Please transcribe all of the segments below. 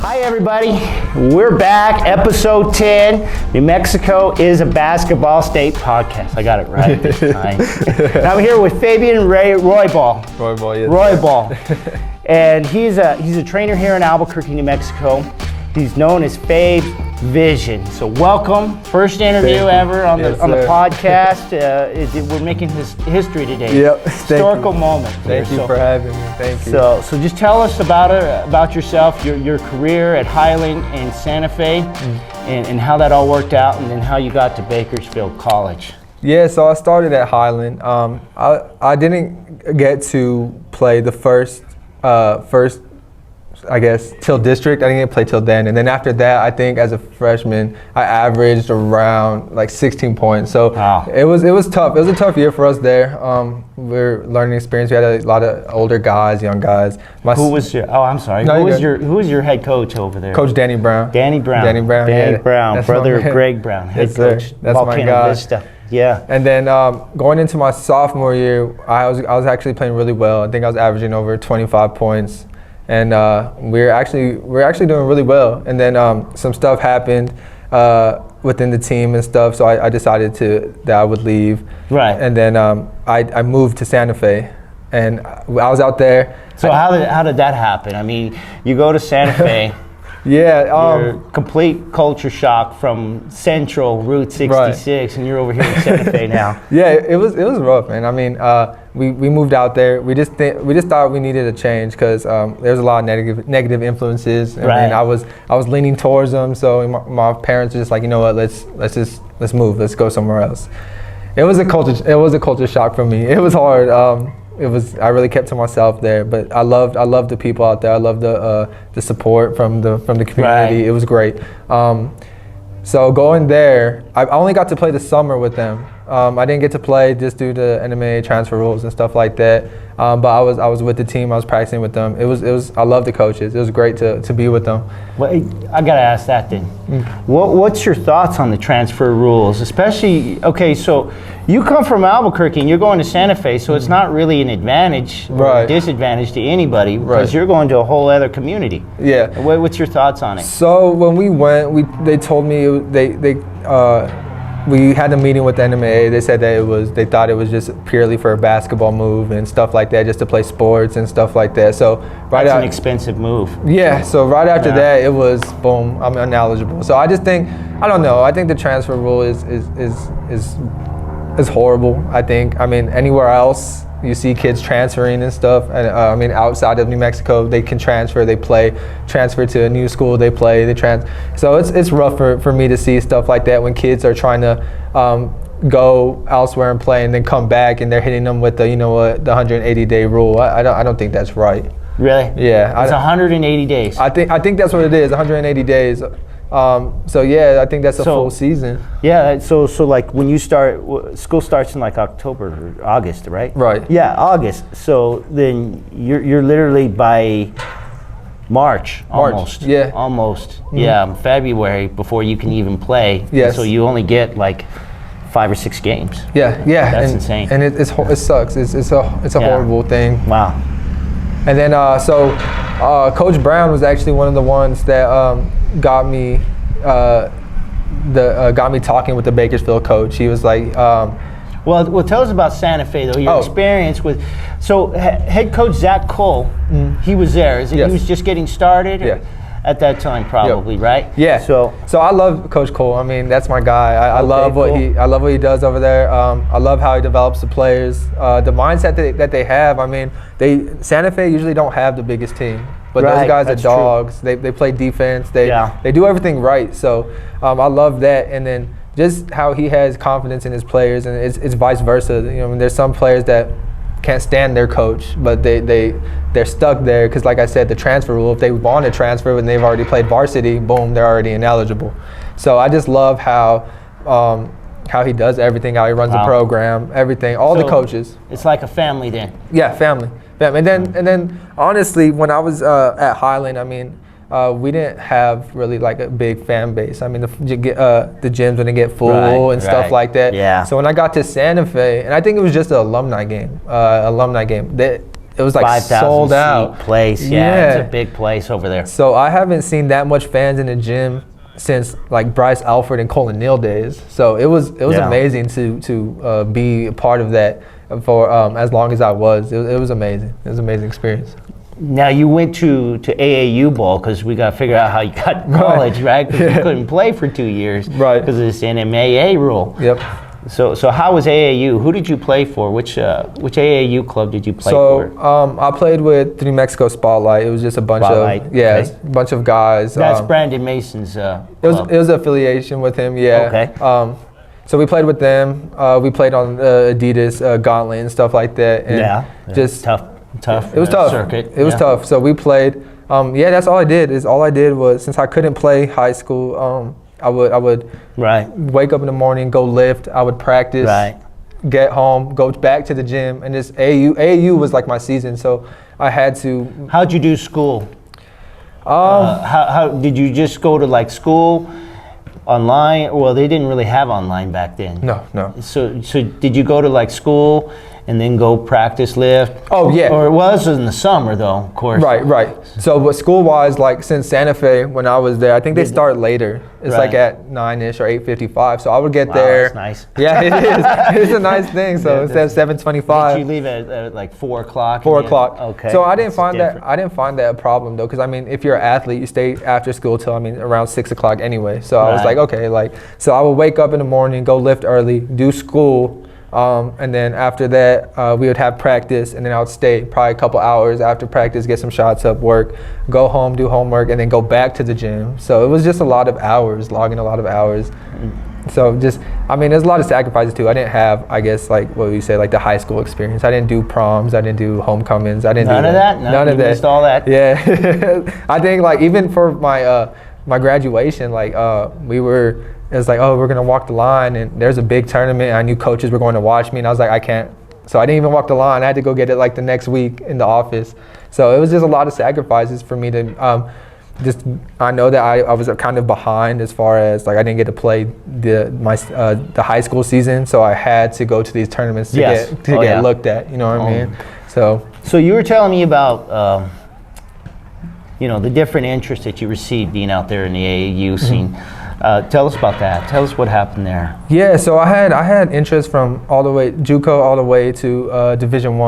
Hi everybody, we're back, episode 10. New Mexico is a basketball state podcast. I got it right this time. And I'm here with Fabian Roybal. Roybal, yes. Roybal. And he's a trainer here in Albuquerque, New Mexico. He's known as Fabe's Vision. So welcome, first interview ever on the podcast. We're making history today. Yep. Historical moment. Thank you for having me. Thank you. So just tell us about yourself, your career at Highland and Santa Fe, and how that all worked out, and then how you got to Bakersfield College. Yeah, so I started at Highland. I didn't get to play the first, I guess, till district. I didn't get to play till then. And then after that, I think as a freshman, I averaged around like 16 points. So it was tough. It was a tough year for us there. We're learning experience. We had a lot of older guys, young guys. Who was your head coach over there? Coach Danny Brown. Danny Brown, brother of Greg Brown, head coach. That's Volcano my guy. Vista. Yeah. And then going into my sophomore year, I was actually playing really well. I think I was averaging over 25 points. And we're actually doing really well. And then some stuff happened within the team and stuff, so I decided that I would leave. Right. And then I moved to Santa Fe, and I was out there. So how did that happen? I mean, you go to Santa Fe. Yeah. You're complete culture shock from Central Route 66, right. And you're over here in Santa Fe now. Yeah, it was rough, man. I mean, we moved out there. We just thought we needed a change because there's a lot of negative influences. And right. I was leaning towards them. So my parents were just like, you know what, let's move. Let's go somewhere else. It was a culture shock for me. It was hard. I really kept to myself there, but I loved the people out there. I loved the support from the community. Right. It was great. So going there, I only got to play the summer with them. I didn't get to play just due to NMAA transfer rules and stuff like that. But I was with the team. I was practicing with them. It was. I love the coaches. It was great to be with them. Well, I gotta ask that then. What's your thoughts on the transfer rules? Especially, okay, so you come from Albuquerque and you're going to Santa Fe, so it's not really an advantage or a disadvantage to anybody because you're going to a whole other community. Yeah. What's your thoughts on it? So when we went, they told me we had a meeting with the NMAA. They said that they thought it was just purely for a basketball move and stuff like that, just to play sports and stuff like that. So that's an expensive move. Yeah. So right after that, it was boom. I'm ineligible. So I just think, I don't know. I think the transfer rule is horrible. I mean, anywhere else you see kids transferring and stuff. And I mean, outside of New Mexico, they can transfer. They play. Transfer to a new school. They play. So it's rough for me to see stuff like that when kids are trying to go elsewhere and play and then come back and they're hitting them with the 180-day rule. I don't think that's right. Really? Yeah. It's 180 days. I think that's what it is. 180 days. So yeah, I think that's a full season. Yeah, so like when you school starts in like October or August, right? Right. Yeah, August. So then you're literally by March. Almost. Yeah. Almost. Mm-hmm. Yeah, February before you can even play. Yes. So you only get like 5 or 6 games. Yeah. That's insane. And it sucks. It's a horrible thing. Wow. And then Coach Brown was actually one of the ones that got me talking with the Bakersfield coach. He was like, well, tell us about Santa Fe though. Your experience with. So head coach Zach Cole, he was there. He was just getting started. Yeah. At that time, probably, right? Yeah. So I love Coach Cole. I mean, that's my guy. I love what he does over there. I love how he develops the players. The mindset that they have. I mean, Santa Fe usually don't have the biggest team, but those guys are dogs. They play defense. They do everything right. So I love that. And then just how he has confidence in his players, and it's vice versa. I mean, there's some players that can't stand their coach, but they're stuck there because, like I said, the transfer rule. If they want to transfer and they've already played varsity, boom, they're already ineligible. So I just love how he does everything, how he runs the program, everything, all the coaches. It's like a family then. Yeah, family. And then honestly, when I was at Highland, I mean, we didn't have really like a big fan base. I mean, the gyms wouldn't get full and stuff like that. Yeah. So when I got to Santa Fe, and I think it was just an alumni game. It it was like 5,000 sold out seat place. Yeah, it's a big place over there. So I haven't seen that much fans in the gym since like Bryce Alford and Colin Neal days. So it was amazing to be a part of that for as long as I was. It was amazing. It was an amazing experience. Now you went to AAU ball because we got to figure out how you got to college, right? Because you couldn't play for 2 years, right? Because of this NMAA rule. Yep. So how was AAU? Who did you play for? Which AAU club did you play for? So I played with the New Mexico Spotlight. It was just a bunch of a bunch of guys. That's Brandon Mason's club. It was affiliation with him. Yeah. Okay. So we played with them. We played on Adidas Gauntlet and stuff like that. And just tough. It was tough. Circuit. It was tough. So we played. That's all I did. All I did was, since I couldn't play high school, I would wake up in the morning, go lift. I would practice, get home, go back to the gym, and just AAU was like my season. So I had to. How'd you do school? How did you just go to like school online? Well, they didn't really have online back then. No. So did you go to like school and then go practice lift? Oh yeah. Or it was in the summer though, of course. Right. So but school-wise, like since Santa Fe, when I was there, I think they start later. It's like at 9-ish or 8:55. So I would get there. That's nice. Yeah, it is. It's a nice thing. So it's at 7:25. Did you leave at like 4 o'clock? 4 o'clock. Okay. So I didn't find that a problem though, because I mean, if you're an athlete, you stay after school till around 6 o'clock anyway. So I was like, okay, so I would wake up in the morning, go lift early, do school. And then after that, we would have practice, and then I would stay probably a couple hours after practice, get some shots up, work, go home, do homework, and then go back to the gym. So it was just a lot of hours, logging a lot of hours. So there's a lot of sacrifices too. I didn't have, I guess, like what we say, like the high school experience. I didn't do proms, I didn't do homecomings, I didn't None do of that? None of that. Missed all that? Yeah. I think like even for my graduation, like it was like, oh, we're gonna walk the line, and there's a big tournament. And I knew coaches were going to watch me, and I was like, I can't. So I didn't even walk the line. I had to go get it like the next week in the office. So it was just a lot of sacrifices for me to I know that I was kind of behind as far as like I didn't get to play the high school season, so I had to go to these tournaments to get looked at. You know what I mean? So you were telling me about the different interests that you received being out there in the AAU scene. Tell us about that. Tell us what happened there. Yeah, so I had interest from all the way JUCO all the way to Division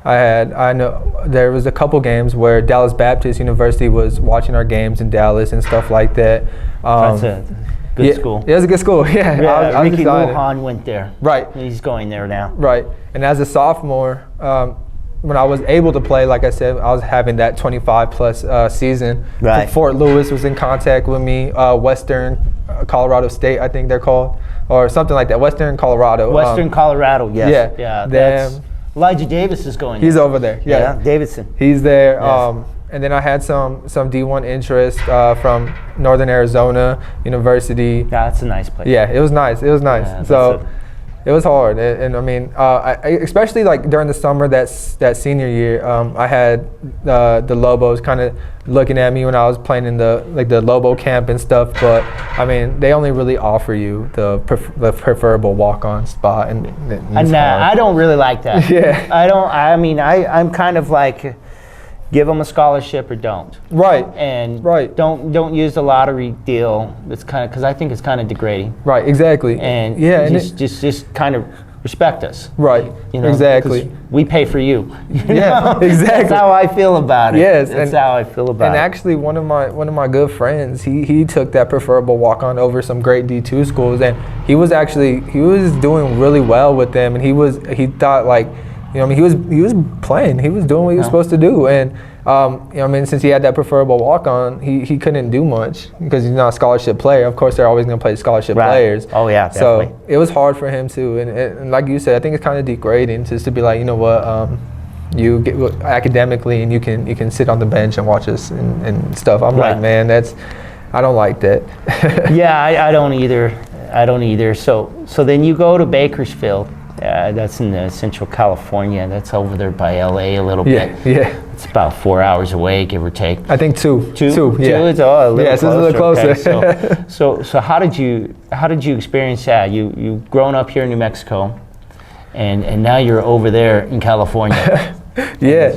I. I know there was a couple games where Dallas Baptist University was watching our games in Dallas and stuff like that. That's a good school. Yeah, it was a good school. Yeah, Ricky Lujan went there. Right. He's going there now. Right. And as a sophomore, when I was able to play, like I said, I was having that 25-plus season. Right. Fort Lewis was in contact with me. Western Colorado State, I think they're called, or something like that. Western Colorado. Western Colorado, yes. Yeah. That's Elijah Davis is going there. He's over there. Yeah. Davidson. He's there. Yes. And then I had some D1 interest from Northern Arizona University. Yeah, that's a nice place. Yeah, it was nice. Yeah, so. It was hard, and I mean, I especially like during the summer that senior year, I had the Lobos kind of looking at me when I was playing in the Lobo camp and stuff. But I mean, they only really offer you the preferable walk-on spot, and I don't really like that. Yeah, I'm kind of like, give them a scholarship or don't. Right. And right. Don't use the lottery deal. It's kind of, because I think it's kind of degrading. Right. Exactly. And just kind of respect us. Right. Exactly. We pay for you. Yeah. Exactly. That's how I feel about it. Yes. That's how I feel about it. And actually, one of my good friends, he took that preferable walk-on over some great D2 schools, and he was doing really well with them, and he thought like. He was playing. He was doing what he was supposed to do, and since he had that preferable walk-on, he couldn't do much because he's not a scholarship player. Of course, they're always going to play scholarship players. Oh yeah, definitely. So it was hard for him too, and like you said, I think it's kind of degrading just to be like, you know what, you get academically, and you can sit on the bench and watch us and stuff. I'm like, man, I don't like that. Yeah, I don't either. So then you go to Bakersfield. That's in Central California. That's over there by LA a little bit. Yeah. It's about 4 hours away, give or take. I think two. Two. Yeah. It's a little closer. It's a little closer. Okay. So how did you experience that? You've grown up here in New Mexico, and now you're over there in California. Yeah.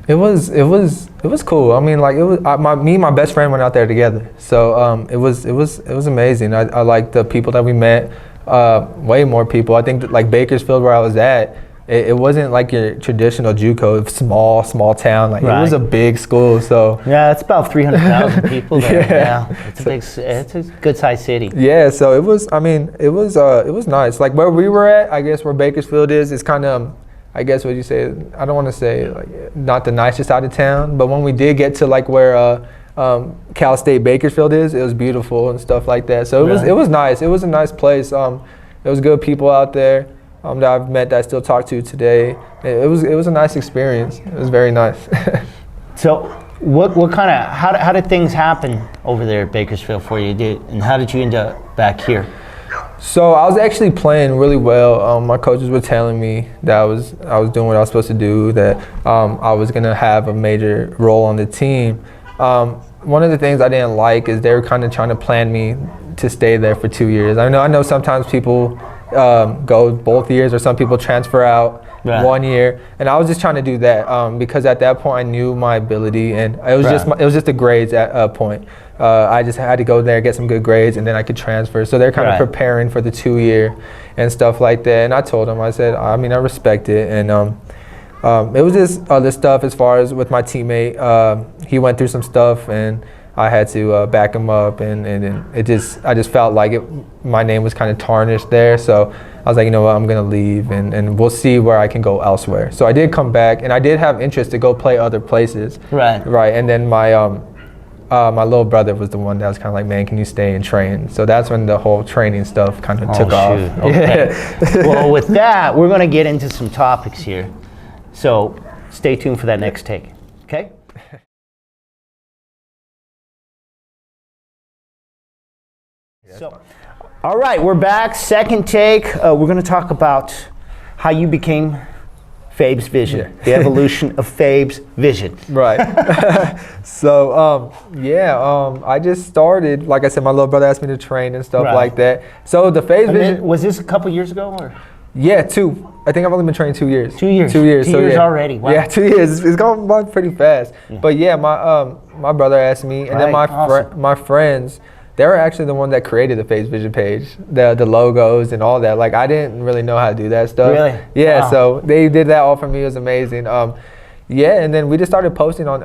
It was cool. I mean, like it was me and my best friend went out there together. So it was amazing. I like the people that we met. Way more people. I think that, like Bakersfield, where I was at, it wasn't like your traditional JUCO, small town. Like it was a big school. So yeah, it's about 300,000 people there. Yeah, it's a good sized city. Yeah, so it was. I mean, it was nice. Like where we were at, I guess where Bakersfield is kind of. I guess what you say, I don't want to say like not the nicest side of town, but when we did get to like where Cal State Bakersfield is, it was beautiful and stuff like that. So it was nice. It was a nice place. There was good people out there that I've met that I still talk to today. It was a nice experience. It was very nice. So what kind of how did things happen over there at Bakersfield for you? And how did you end up back here? So I was actually playing really well. My coaches were telling me that I was doing what I was supposed to do, that I was gonna have a major role on the team. One of the things I didn't like is they were kind of trying to plan me to stay there for 2 years. I know sometimes people go both years, or some people transfer out 1 year, and I was just trying to do that because at that point I knew my ability, and it was just the grades at a point. I just had to go there, get some good grades, and then I could transfer. So they're kind of preparing for the 2 year and stuff like that. And I told them, I said, I mean, I respect it. And it was just other stuff as far as with my teammate. He went through some stuff, and I had to back him up. And I just felt like my name was kind of tarnished there. So I was like, you know what, I'm going to leave, and we'll see where I can go elsewhere. So I did come back, and I did have interest to go play other places. Right. And then my little brother was the one that was kind of like, man, can you stay and train? So that's when the whole training stuff kind of took off. Okay. Well, with that, we're going to get into some topics here. So stay tuned for that next take. Okay? So, all right, we're back. Second take. We're going to talk about how you became Fabe's vision, the evolution of Fabe's vision. Right. So, I just started, like I said, my little brother asked me to train and stuff like that. So the Fabe's vision. Was this a couple years ago? Or? Yeah, 2. I think I've only been training 2 years. 2 years. 2 years. 2 years already. Wow. Yeah, 2 years. It's gone by pretty fast. Yeah. But yeah, my brother asked me, and then my friends, they were actually the one that created the Fabe's Vision page, the logos and all that. Like, I didn't really know how to do that stuff. Really? Yeah. Wow. So they did that all for me. It was amazing. And then we just started posting on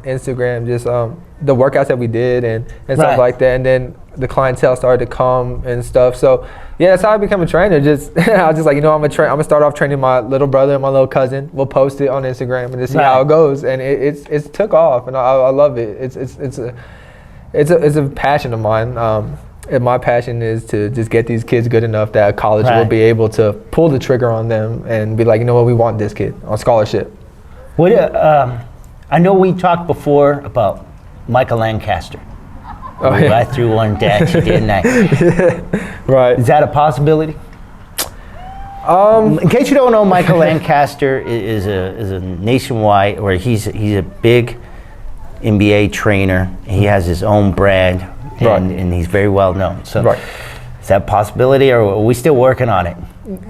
Instagram just the workouts that we did and stuff like that. And then the clientele started to come and stuff. So yeah, that's how I became a trainer. Just I was just like, you know, I'm gonna start off training my little brother and my little cousin. We'll post it on Instagram and just see how it goes. And it's took off, and I love it. It's a passion of mine. And my passion is to just get these kids good enough that college will be able to pull the trigger on them and be like, you know what, we want this kid on scholarship. What I know we talked before about Michael Lancaster. I threw one at you, didn't I? Right. Is that a possibility? In case you don't know, Michael Lancaster is a nationwide, or he's a big NBA trainer. He has his own brand, and he's very well known. So, is that a possibility, or are we still working on it?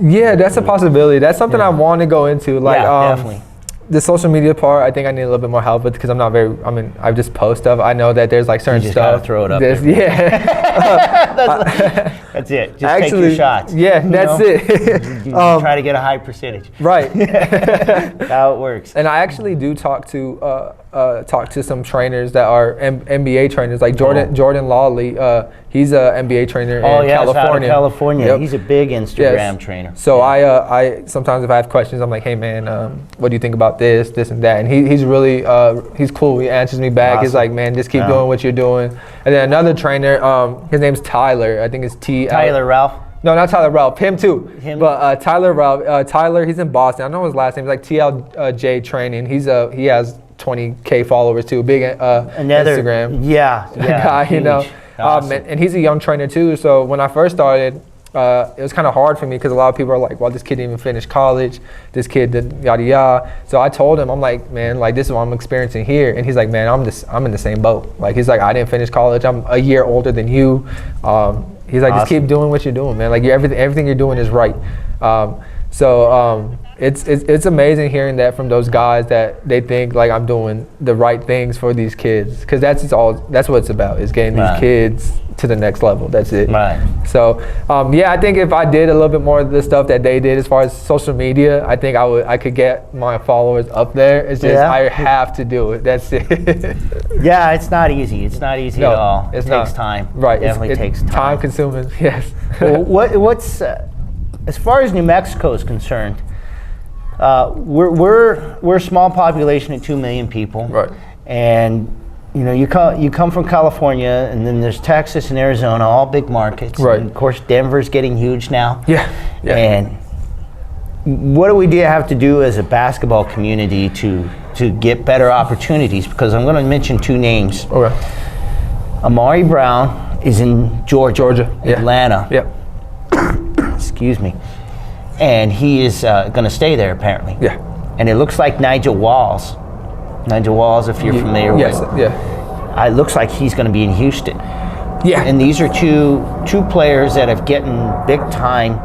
Yeah, that's a possibility. That's something I want to go into. Like, definitely. The social media part, I think I need a little bit more help with, because I'm not very. I mean, I just post stuff. I know that there's like certain you just stuff. Gotta throw it up. There. That's it. Just take your shots. Yeah, that's it. You try to get a high percentage. Right. How it works. And I actually do talk to some trainers that are NBA trainers, like Jordan Lawley. He's an NBA trainer in California. Out of California. Yep. He's a big Instagram trainer. So I sometimes, if I have questions, I'm like, hey man, what do you think about this and that? And he's really he's cool. He answers me back. Awesome. He's like, man, just keep doing what you're doing. And then another trainer, his name's Tyler. I think it's Tyler Ralph. No, not Tyler Ralph. Him too. But Tyler Ralph. Tyler, he's in Boston. I know his last name. He's like TLJ Training. He has 20K followers too. Big Instagram. Yeah. Guy, huge. You know. Awesome. And he's a young trainer too. So when I first started, it was kind of hard for me, because a lot of people are like, well, this kid didn't even finish college. This kid did yada yada. So I told him, I'm like, man, like, this is what I'm experiencing here. And he's like, man, I'm in the same boat. Like, he's like, I didn't finish college. I'm a year older than you. He's like, just keep doing what you're doing, man. Like, everything you're doing is right. it's amazing hearing that from those guys that they think like I'm doing the right things for these kids, because that's what it's about, is getting these kids to the next level. That's it. Right. So I think if I did a little bit more of the stuff that they did as far as social media, I think I could get my followers up there. It's just I have to do it. That's it. Yeah, it's not easy. It's not easy at all. It takes time. Right. It definitely takes time. Time consuming. Yes. Well, what's as far as New Mexico is concerned, we're a small population of 2 million people. Right. And you come from California, and then there's Texas and Arizona, all big markets. Right. And of course, Denver's getting huge now. Yeah. And what do we have to do as a basketball community to get better opportunities? Because I'm going to mention 2 names. Okay. Amari Brown is in Georgia. Atlanta. Yep. Excuse me. And he is going to stay there, apparently. Yeah. And it looks like Nigel Walls, if you're familiar with. Yes. Yeah. It looks like he's going to be in Houston. Yeah. And these are two players that have gotten big time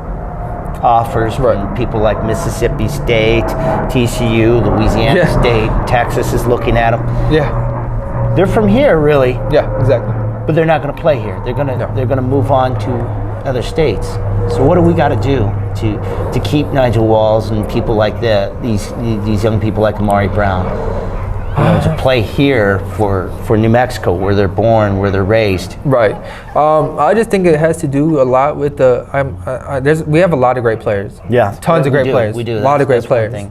offers from people like Mississippi State, TCU, Louisiana State. Texas is looking at them. Yeah. They're from here, really. Yeah. Exactly. But they're not going to play here. They're going to move on to other states. So what do we got to do to keep Nigel Walls and people like these young people like Amari Brown to play here for New Mexico, where they're born, where they're raised? Right. I just think it has to do a lot with we have a lot of great players. Yeah. Tons of great players. We do. A lot of great players.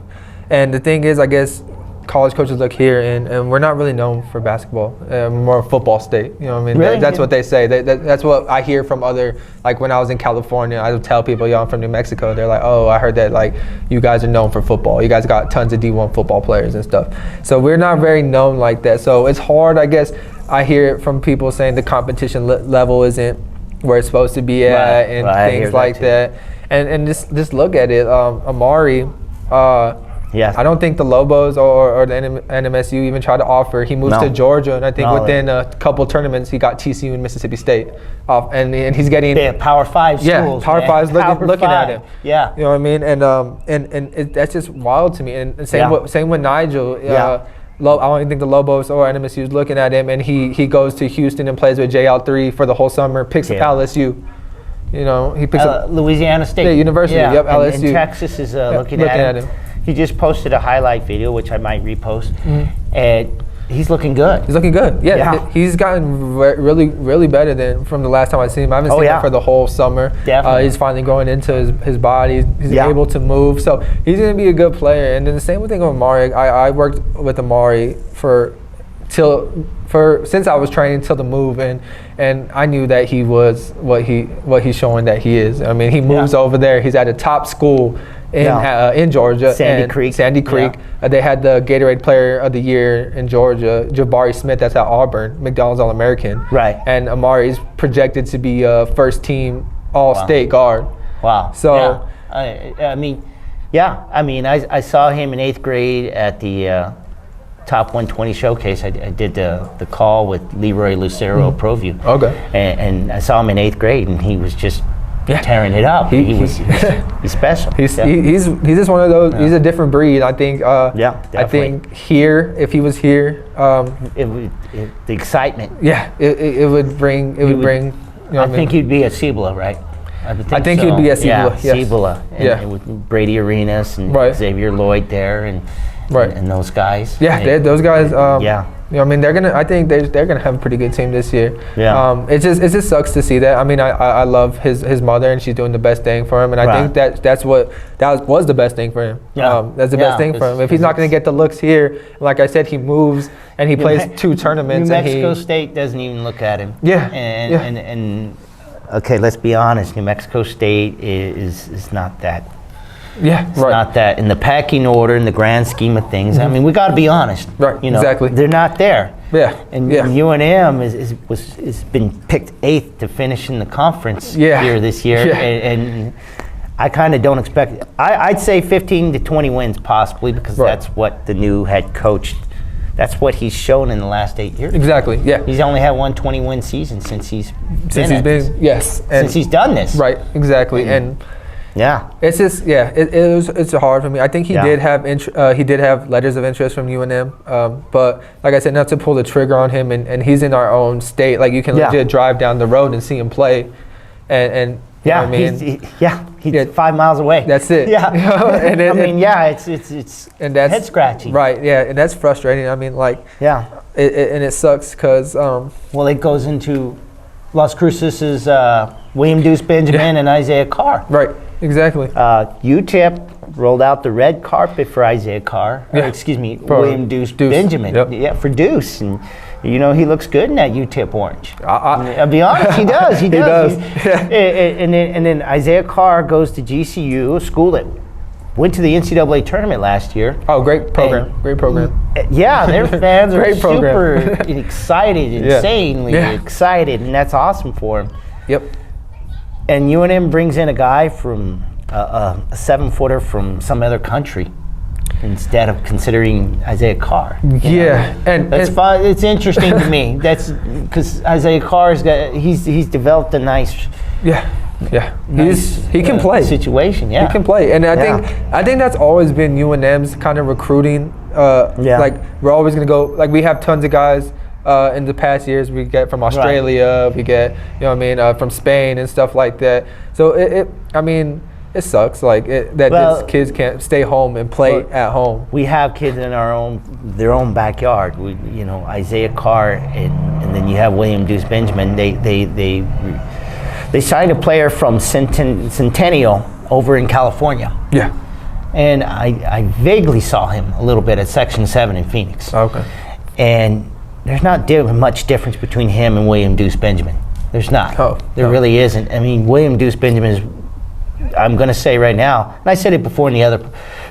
And the thing is, I guess, college coaches look here, and we're not really known for basketball. More football state. You know what I mean? Really? That's what they say. That's what I hear from other, like when I was in California, I would tell people, I'm from New Mexico. They're like, oh, I heard that like you guys are known for football. You guys got tons of D1 football players and stuff. So we're not very known like that. So it's hard, I guess. I hear it from people saying the competition level isn't where it's supposed to be at, and things like that. And just look at it. Amari, yes. I don't think the Lobos or the NMSU even tried to offer. He moved to Georgia, and I think within a couple tournaments he got TCU and Mississippi State off, and he's getting Power 5 schools. Yeah, Power 5's looking at him. Yeah, you know what I mean, and that's just wild to me. And same with Nigel. I don't even think the Lobos or NMSU is looking at him, and he goes to Houston and plays with JL3 for the whole summer. Picks up LSU. He picks up Louisiana State University. Yeah. Yep, LSU. And Texas is looking at him. He just posted a highlight video, which I might repost, and he's looking good. He's looking good. Yeah. He's gotten really, really better than from the last time I seen him. I haven't seen him for the whole summer. Definitely. He's finally going into his body. He's able to move. So he's going to be a good player. And then the same thing with Amari. I worked with Amari since I was training till the move, and I knew that he was what he's showing that he is. I mean, he moves over there. He's at a top school in Georgia, Sandy Creek. Yeah. They had the Gatorade Player of the Year in Georgia, Jabari Smith. That's at Auburn, McDonald's All-American. Right. And Amari's projected to be a first-team All-State guard. Wow. So, I I saw him in 8th grade at the Top 120 Showcase. I did the call with Leroy Lucero ProView. Okay. And I saw him in 8th grade, and he was just tearing it up. He's special. He's just one of those. He's a different breed. I think. Definitely. I think here, if he was here, the excitement. Yeah, it would bring. I think he'd be at Cibola, right? I think he'd be at Cibola. Yeah, Cibola. And with Brady Arenas and Xavier Lloyd there, and those guys. Yeah, those guys. I mean, I think they're gonna have a pretty good team this year. Yeah. It just sucks to see that. I mean, I love his mother, and she's doing the best thing for him, and I think that was the best thing for him. Yeah. That's the best thing for him. If he's not gonna get the looks here, like I said, he moves and he plays 2 tournaments. New Mexico State doesn't even look at him. Yeah. And okay, let's be honest. New Mexico State is not that. Yeah, it's not that in the packing order, in the grand scheme of things. I mean, we got to be honest. Right, exactly. They're not there. Yeah, and UNM has been picked 8th to finish in the conference here this year, and I kind of don't expect. I'd say 15 to 20 wins possibly, because that's what the new head coach. That's what he's shown in the last 8 years. Exactly. Yeah. He's only had one 20-win season since he's done this. Right. Exactly. Yeah. It's just it's hard for me. I think he did have letters of interest from UNM, but like I said, not to pull the trigger on him, and he's in our own state. Like you can legit drive down the road and see him play, and yeah, you know what I mean, he's 5 miles away. That's it. Yeah, and it's and that's head scratching. Right. Yeah, and that's frustrating. I mean, like and it sucks because well, it goes into Las Cruces' William Deuce Benjamin and Isaiah Carr. Right. Exactly. UTEP rolled out the red carpet for Isaiah Carr. William Deuce Benjamin. Yep. Yeah, for Deuce, and you know he looks good in that UTEP orange. I'll be honest, he does. He does. And then Isaiah Carr goes to GCU, a school that went to the NCAA tournament last year. Oh, great program! Great program. Yeah, their fans are super program. excited, insanely excited, and that's awesome for him. Yep. And UNM brings in a guy from a 7-footer from some other country instead of considering Isaiah Carr. And that's fun. It's interesting to me. That's because Isaiah Carr's he's developed a nice he can play situation. Yeah, he can play, and I think that's always been UNM's kind of recruiting. Like we're always gonna go. Like we have tons of guys. In the past years, we get from Australia, we get, you know what I mean, from Spain and stuff like that. So it sucks like these kids can't stay home and play at home. We have kids in their own backyard. Isaiah Carr and then you have William Deuce Benjamin. They signed a player from Centennial over in California. Yeah. And I vaguely saw him a little bit at Section 7 in Phoenix. Okay. And there's not much difference between him and William Deuce Benjamin. There's not. There really isn't. I mean, William Deuce Benjamin is, I'm going to say right now, and I said it before in the other,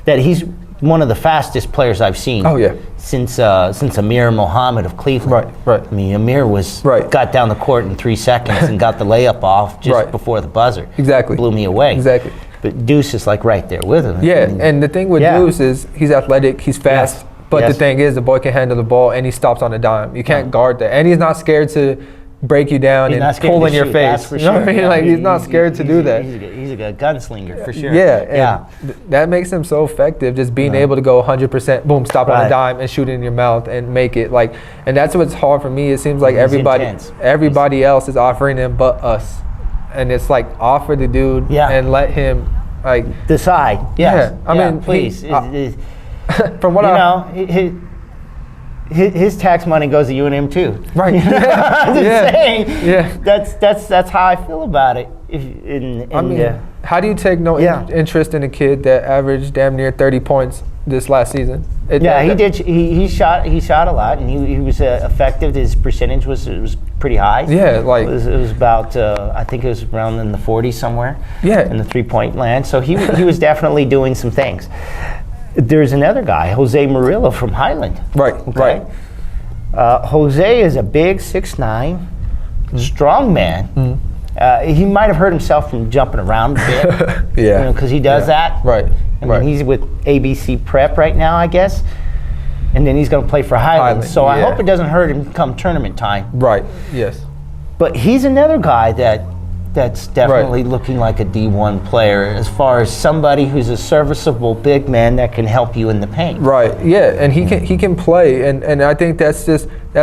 that he's one of the fastest players I've seen. Oh, yeah. Since Amir Mohammed of Cleveland. Right. I mean, Amir got down the court in 3 seconds and got the layup off just before the buzzer. Exactly. Blew me away. Exactly. But Deuce is like right there with him. Yeah, and the thing with Deuce is he's athletic, he's fast. Yes. But the thing is, the boy can handle the ball, and he stops on a dime. You can't guard that, and he's not scared to break you down and pull in your face. That's for you know sure. what I mean? Like he's not scared to do that. He's a good gunslinger for sure. Yeah, that makes him so effective. Just being able to go 100%, boom, stop on a dime and shoot it in your mouth and make it like. And that's what's hard for me. It seems like everybody else is offering him but us, and it's like offer the dude and let him like decide. Yes. I mean, please. From what his tax money goes to UNM too. Right. I'm just saying. Yeah. That's how I feel about it. How do you take interest in a kid that averaged damn near 30 points this last season? He did. He shot a lot, and he was effective. His percentage was pretty high. Yeah, like it was about I think it was around in the 40s somewhere. Yeah. In the 3-point land, so he was definitely doing some things. There's another guy, Jose Murillo from Highland. Right. Jose is a big 6'9", strong man. He might have hurt himself from jumping around a bit. Because he does that. Right. And he's with ABC Prep right now, I guess. And then he's going to play for Highland. So I hope it doesn't hurt him come tournament time. Right. Yes. But he's another guy that's definitely looking like a D1 player as far as somebody who's a serviceable big man that can help you in the paint. Right. Yeah, and he can play, and I think that's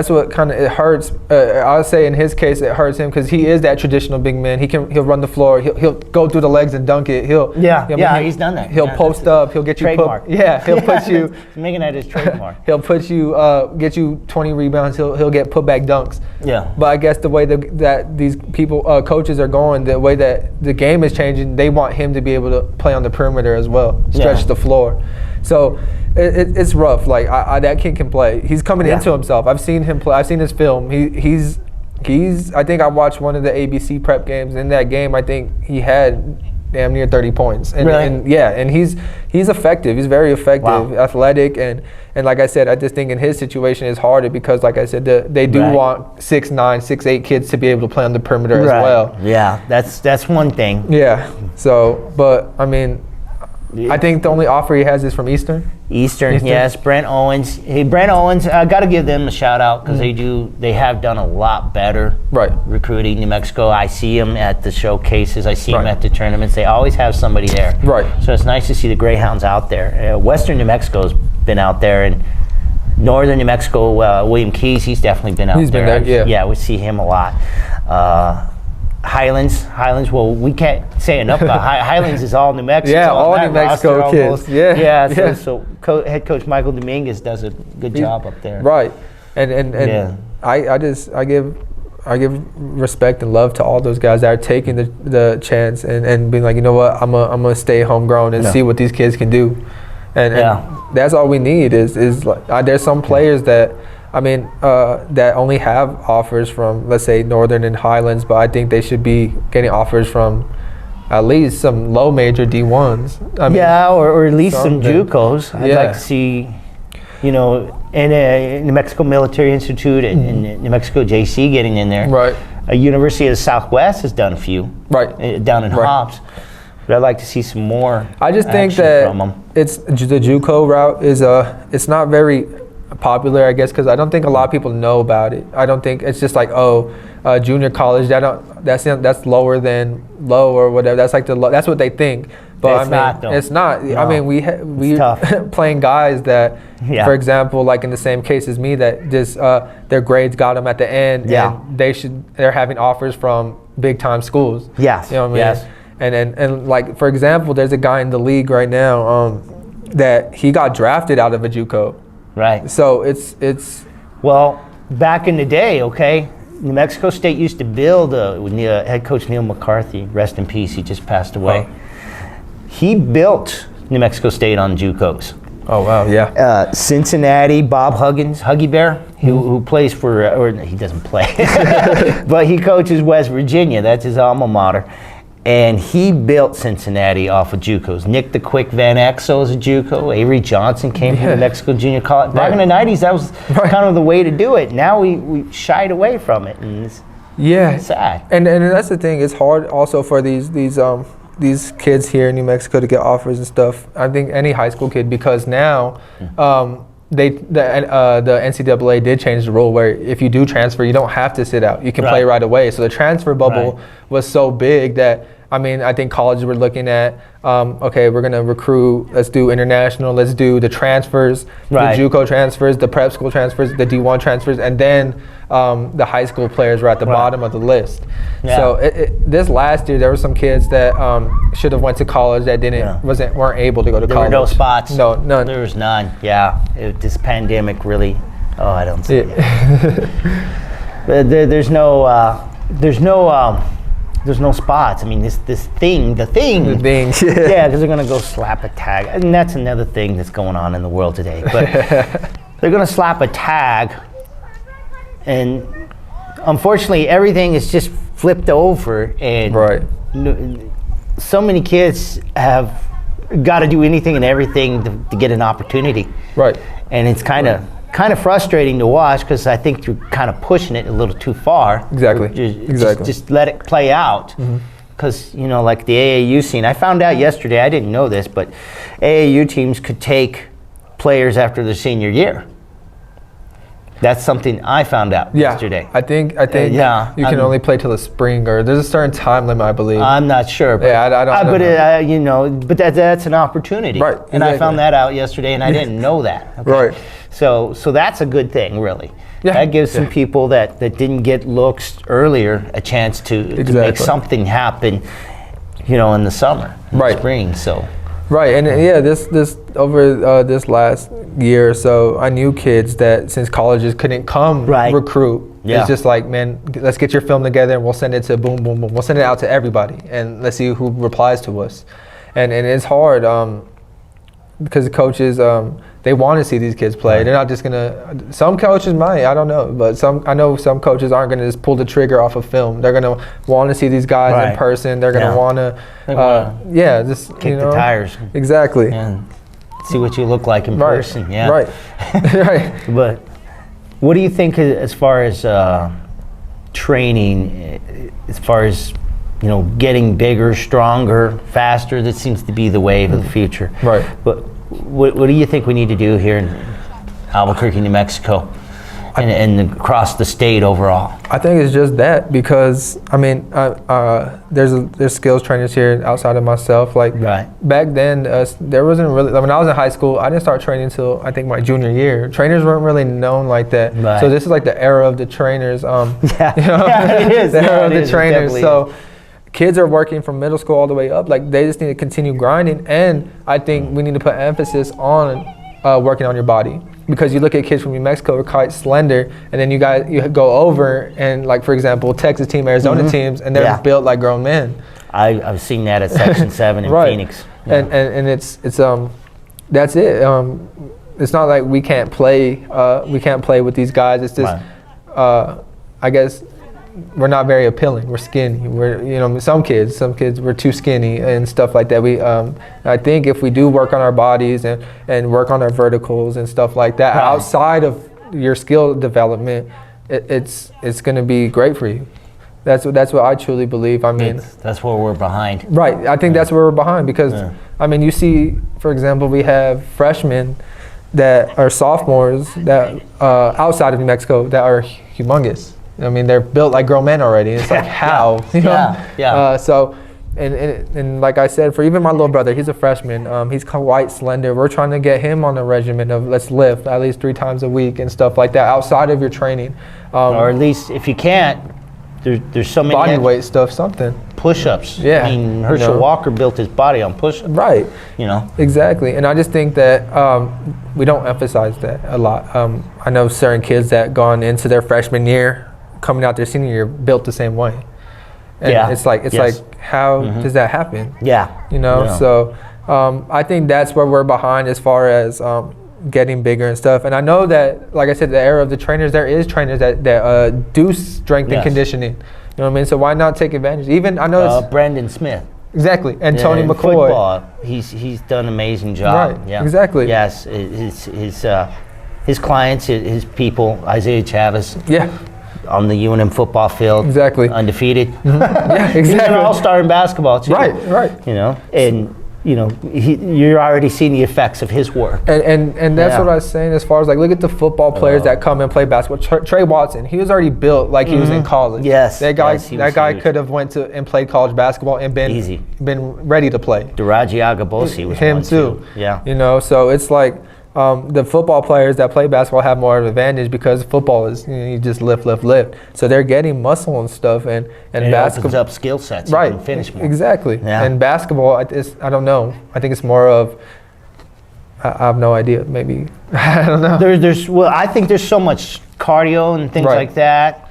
what kind of it hurts. I'll say in his case it hurts him because he is that traditional big man. He'll run the floor. He'll go through the legs and dunk it. He's done that. He'll post up. He'll get trademark. you. He'll put you. Making that his trademark. He'll put you. Get you 20 rebounds. He'll get putback dunks. Yeah. But I guess the way that these people coaches are going, the way that the game is changing, they want him to be able to play on the perimeter as well, stretch the floor. So it's rough. Like that kid can play. He's coming into himself. I've seen him play. I've seen his film. He's. I think I watched one of the ABC Prep games. In that game, I think he had damn near 30 points. And he's effective. He's very effective, athletic, and like I said, I just think in his situation it's harder because, like I said, they do want 6'9", 6'8" kids to be able to play on the perimeter as well. Yeah, that's one thing. Yeah. So, but I mean, I think the only offer he has is from Eastern. Eastern, yes. Brent Owens. Hey, Brent Owens, I got to give them a shout out because they have done a lot better recruiting New Mexico. I see them at the showcases. I see them at the tournaments. They always have somebody there. Right. So it's nice to see the Greyhounds out there. Western New Mexico's been out there, and Northern New Mexico, William Keys, he's definitely been out there. He's been there, yeah. We see him a lot. Highlands. Well, we can't say enough about Highlands. Is all New Mexico. Yeah, all New Mexico kids. Yeah. So head coach Michael Dominguez does a good job up there. Right, and I give respect and love to all those guys that are taking the chance and being like, you know what, I'm gonna stay homegrown and see what these kids can do, and that's all we need is like, there's some players that. I mean, that only have offers from, let's say, Northern and Highlands, but I think they should be getting offers from at least some low major D1s. Or at least some JUCOs. I'd like to see, in New Mexico Military Institute and New Mexico JC getting in there. Right. University of the Southwest has done a few. Right. Down in Hobbs. But I'd like to see some more. I just think that it's the JUCO route is it's not very popular, I guess, because I don't think a lot of people know about it. I don't think it's just like junior college. That's lower than low or whatever. That's like that's what they think. But it's not. No. I mean, we playing guys that, for example, like in the same case as me, that just their grades got them at the end, and they're having offers from big time schools. Yes. You know what I mean? Yes. And like, for example, there's a guy in the league right now that he got drafted out of a JUCO. Right. So it's well, back in the day, New Mexico State used to build with head coach Neil McCarthy, rest in peace, he just passed away. He built New Mexico State on JUCOs. Oh wow, yeah. Cincinnati, Bob Huggins, Huggy Bear, who plays for, or he doesn't play, but he coaches West Virginia. That's his alma mater. And he built Cincinnati off of JUCOs. Nick the Quick Van Exel is a JUCO. Avery Johnson came from New Mexico Junior College. Back in the 90s, that was kind of the way to do it. Now we shied away from it, and it's sad. And that's the thing. It's hard also for these kids here in New Mexico to get offers and stuff. I think any high school kid, because now the NCAA did change the rule where if you do transfer, you don't have to sit out. You can play right away. So the transfer bubble was so big that, I mean, I think colleges were looking at, we're going to recruit, let's do international, let's do the transfers, the JUCO transfers, the prep school transfers, the D1 transfers, and then the high school players were at the bottom of the list. Yeah. So this last year, there were some kids that should have went to college that weren't able to go to college. There were no spots. No, none. There was none. Yeah, this pandemic really. Oh, I don't see it. But there's no spots. I mean, the thing. Yeah, because they're gonna go slap a tag, and that's another thing that's going on in the world today. But they're gonna slap a tag, and unfortunately, everything is just flipped over, and so many kids have got to do anything and everything to get an opportunity. Right. And it's kind of frustrating to watch because I think you're kind of pushing it a little too far. Exactly. Just let it play out. Because, like the AAU scene, I found out yesterday, I didn't know this, but AAU teams could take players after their senior year. That's something I found out yesterday. I think you can only play till the spring, or there's a certain time limit, I believe. I'm not sure. But I don't know. But that's an opportunity. Right. And I found that out yesterday, and I didn't know that. Okay? Right. So that's a good thing, really. Yeah. That gives some people that didn't get looks earlier a chance to make something happen, in the summer, in the spring. So. Right, and this over this last year or so, I knew kids that since colleges couldn't come recruit, it's just like, man, let's get your film together and we'll send it to boom, boom, boom. We'll send it out to everybody and let's see who replies to us. And it's hard because the coaches, they want to see these kids play. They're not just gonna. Some coaches might, I don't know, but I know some coaches aren't gonna just pull the trigger off of film. They're gonna want to see these guys in person. They're gonna want to, just kick the tires. Exactly. And see what you look like in person. Yeah. Right. Right. But what do you think as far as training, as far as getting bigger, stronger, faster. That seems to be the wave of the future. Right. But what do you think we need to do here in Albuquerque, New Mexico, and across the state overall? I think it's just that, because there's skills trainers here outside of myself. Like back then, there wasn't really. When I was in high school, I didn't start training until I think my junior year. Trainers weren't really known like that. Right. So this is like the era of the trainers. It is. The era of the trainers. So kids are working from middle school all the way up. Like, they just need to continue grinding, and I think we need to put emphasis on working on your body. Because you look at kids from New Mexico who are quite slender, and then you go over and, like, for example, Texas team, Arizona teams, and they're built like grown men. I've seen that at Section 7 in Phoenix. Yeah. And it's that's it. It's not like we can't play with these guys. It's just I guess we're not very appealing. We're skinny. We're some kids we're too skinny and stuff like that. I think if we do work on our bodies and work on our verticals and stuff like that outside of your skill development, it's going to be great for you. That's what I truly believe. I mean, that's where we're behind. Right. I think that's where we're behind, because you see, for example, we have freshmen that are sophomores that outside of New Mexico that are humongous. I mean, they're built like grown men already. It's like, how? So, and like I said, for even my little brother, he's a freshman. He's quite slender. We're trying to get him on a regimen of let's lift at least 3 times a week and stuff like that outside of your training. Or at least, if you can't, there's so many body weight stuff, something. Push-ups. Yeah. I mean, Herschel Walker built his body on push-ups. Right. Exactly. And I just think that we don't emphasize that a lot. I know certain kids that gone into their freshman year, coming out their senior year, built the same way. And it's like how does that happen? So I think that's where we're behind as far as getting bigger and stuff. And I know that, like I said, the era of the trainers, there is trainers that do strength and conditioning. You know what I mean? So why not take advantage? Even I know it's Brandon Smith. Exactly. And Tony McCoy. Football, he's done an amazing job. Right. Yeah. Exactly. Yes. His clients, his people, Isaiah Chavez. Yeah. On the UNM football field. Exactly. Undefeated. Yeah, exactly. He's an all-star in basketball too. Right. And you're already seeing the effects of his work. And that's what I was saying as far as, like, look at the football players that come and play basketball. Trey Watson, he was already built like he was in college. Yes. That guy could have went to and played college basketball and been ready to play. Duraji Agabosi was him one too. Yeah. So it's like the football players that play basketball have more of an advantage because football is you just lift. So they're getting muscle and stuff, and it basketball opens up skill sets. Right. You can finish more. Exactly. Yeah. And basketball, I don't know. I think it's more of I have no idea. Maybe I don't know. I think there's so much cardio and things like that,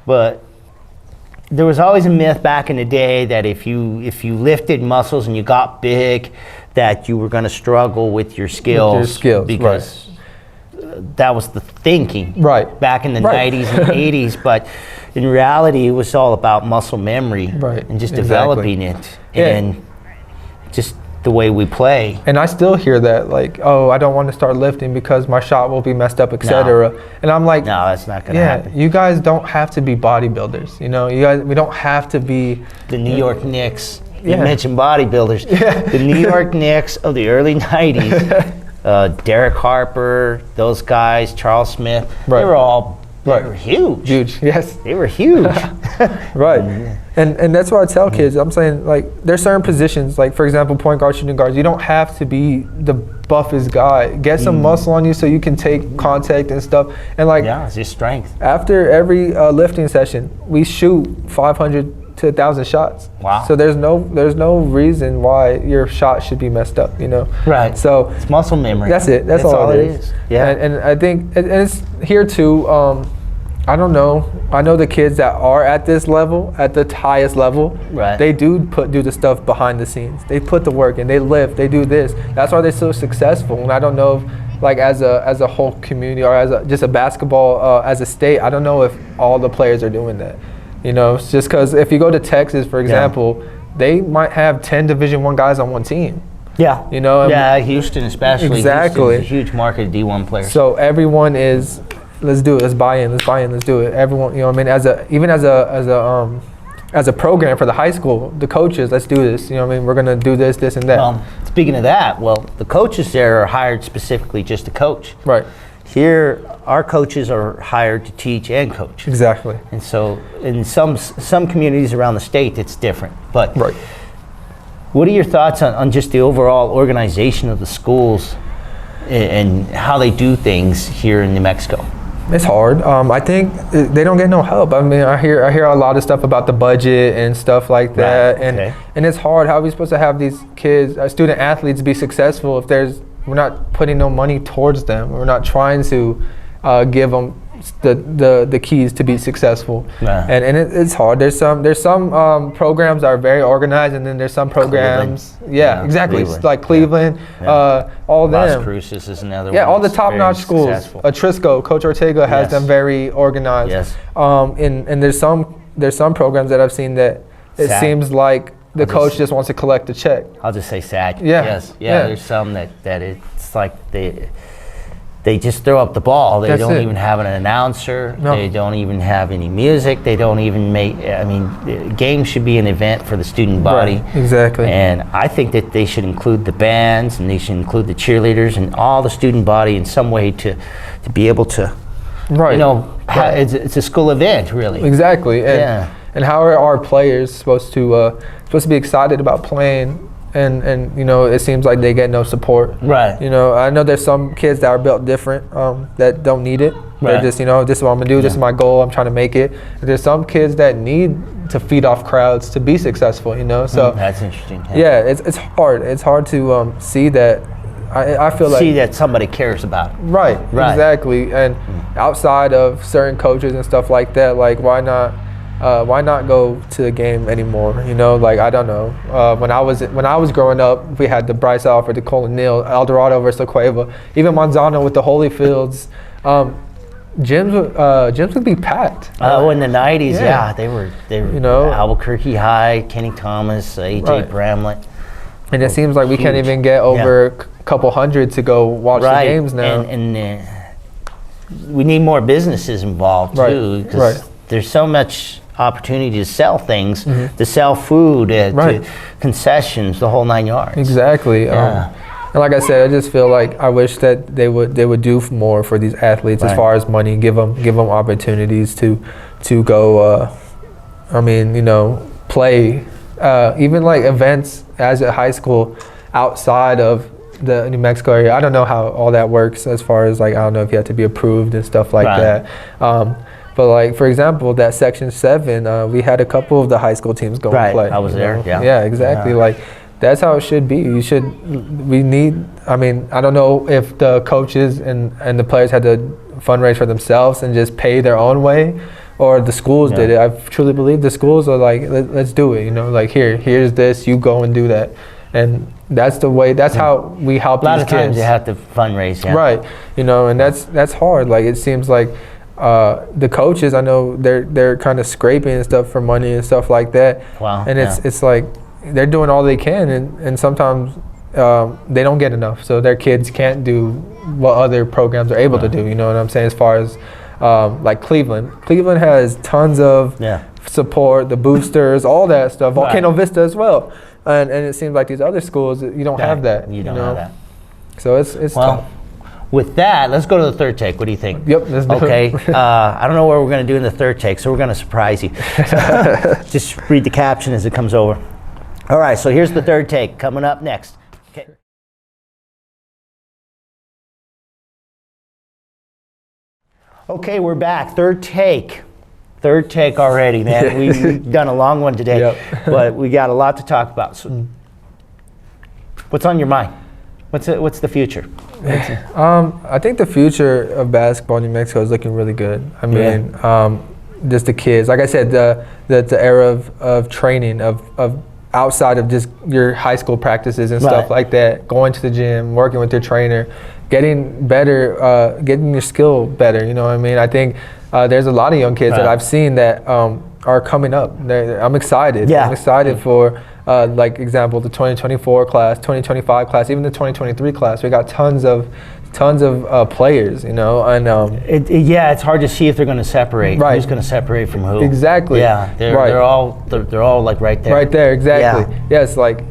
but there was always a myth back in the day that if you lifted muscles and you got big, that you were going to struggle with your skills, because that was the thinking back in the 90s and 80s. But in reality, it was all about muscle memory and just developing it and just the way we play. And I still hear that, like, I don't want to start lifting because my shot will be messed up, etc. And I'm like, no, that's not going to happen. You guys don't have to be bodybuilders. We don't have to be the New York Knicks. You mentioned bodybuilders. The New York Knicks of the early 90s, Derek Harper, those guys, Charles Smith, they were huge. Yes. They were huge. Right. And that's what I tell kids. I'm saying, like, there's certain positions, like, for example, point guard, shooting guards, you don't have to be the buffest guy. Get some muscle on you so you can take contact and stuff. And, like, it's your strength. After every lifting session, we shoot 500 to 1,000 shots. Wow. So there's no reason why your shot should be messed up, Right. So it's muscle memory. That's it. That's all it is. Yeah. And I think, and it's here too, I don't know. I know the kids that are at this level, at the highest level, they do the stuff behind the scenes. They put the work in, they lift, they do this. That's why they're so successful. And I don't know if, like, as a whole community or as just a basketball, as a state, I don't know if all the players are doing that. It's just because if you go to Texas, for example, they might have 10 Division I guys on one team. Yeah. Houston especially. Exactly. Houston's a huge market of D1 players. So everyone is, let's do it, let's buy in, let's do it. Everyone, even as a as a program for the high school, the coaches, let's do this. You know what I mean? We're gonna do this, this, and that. Well, speaking of that, the coaches there are hired specifically just to coach. Right. Here, our coaches are hired to teach and coach. Exactly. And so, in some communities around the state, it's different. But right. What are your thoughts on just the overall organization of the schools and how they do things here in New Mexico? It's hard. I think they don't get no help. I mean, I hear a lot of stuff about the budget and stuff like that, right. and it's hard. How are we supposed to have these kids, student athletes, be successful if we're not putting no money towards them? We're not trying to give them the keys to be successful. Nah. And it's hard. There's some programs that are very organized, and then there's some programs. Yeah, exactly. Cleveland. Like Cleveland, all Las them. Cruces is another one. Yeah, all the top-notch schools. Trisco, Coach Ortega has them very organized. Yes. And there's some programs that I've seen that it seems like the coach just wants to collect the check. I'll just say sad. Yeah. Yes. Yeah. There's some that it's like they just throw up the ball. They don't even have an announcer. No. They don't even have any music. They don't even make. I mean, games should be an event for the student body. Right. Exactly. And I think that they should include the bands, and they should include the cheerleaders and all the student body in some way to be able to. Right. You know, it's a school event, really. Exactly. And how are our players supposed to be excited about playing? And you know, it seems like they get no support. Right. You know, I know there's some kids that are built different that don't need it. Right. They're just, you know, this is what I'm gonna do. This is my goal. I'm trying to make it. And there's some kids that need to feed off crowds to be successful. You know, so that's interesting. Yeah, it's hard. It's hard to see that. I feel like that somebody cares about it. Right. Exactly. And outside of certain coaches and stuff like that, like why not go to the game anymore? You know, like I don't know. When I was growing up, we had the Bryce Alford, the Colin Neal, El Dorado versus La Cueva, even Manzano with the Holyfields. Gyms would be packed. Oh, in the '90s, they were. You know, Albuquerque High, Kenny Thomas, AJ Bramlett. And it seems like we can't even get over a couple hundred to go watch the games now. And we need more businesses involved too, because there's so much opportunity to sell things, to sell food, to concessions, the whole 9 yards. Exactly. And like I said, I just feel like I wish that they would do more for these athletes as far as money, give them opportunities to go. I mean, you know, play even like events as a high school outside of the New Mexico area. I don't know how all that works as far as like, I don't know if you have to be approved and stuff like that. But like, for example, that Section 7, we had a couple of the high school teams go and play. I was there, Yeah, exactly. Like, that's how it should be. We need, I mean, I don't know if the coaches and the players had to fundraise for themselves and just pay their own way, or the schools did it. I truly believe the schools are like, let's do it, you know, like here's this, you go and do that. And that's the way, that's how we help these kids. A lot of times you have to fundraise, Right, you know, and that's hard. Like, it seems like the coaches, I know they're kind of scraping and stuff for money and stuff like that. Wow. And it's like, they're doing all they can, and sometimes they don't get enough. So their kids can't do what other programs are able to do, you know what I'm saying, as far as like Cleveland. Cleveland has tons of support, the boosters, all that stuff, Volcano Vista as well. And it seems like these other schools, you don't have that. You don't have that. So it's tough. With that, let's go to the third take. What do you think? Yep, let's do it. I don't know what we're going to do in the third take, so we're going to surprise you. Just read the caption as it comes over. All right, so here's the third take coming up next. Okay. Okay, we're back. Third take. Third take already, man. We've done a long one today, but we got a lot to talk about. So, what's on your mind? What's the future? I think the future of basketball in New Mexico is looking really good. I mean, just the kids. Like I said, the era of training, of outside of just your high school practices and stuff like that, going to the gym, working with your trainer, getting better, getting your skill better. You know what I mean? I think there's a lot of young kids that I've seen that are coming up. I'm excited. Yeah. I'm excited for, like, example, the 2024 class, 2025 class, even the 2023 class. We got tons of tons of players, you know, and it's hard to see if they're going to separate. Right. Who's going to separate from who? Exactly. Yeah, they're all like right there. Right there, exactly. Yeah. Yes, like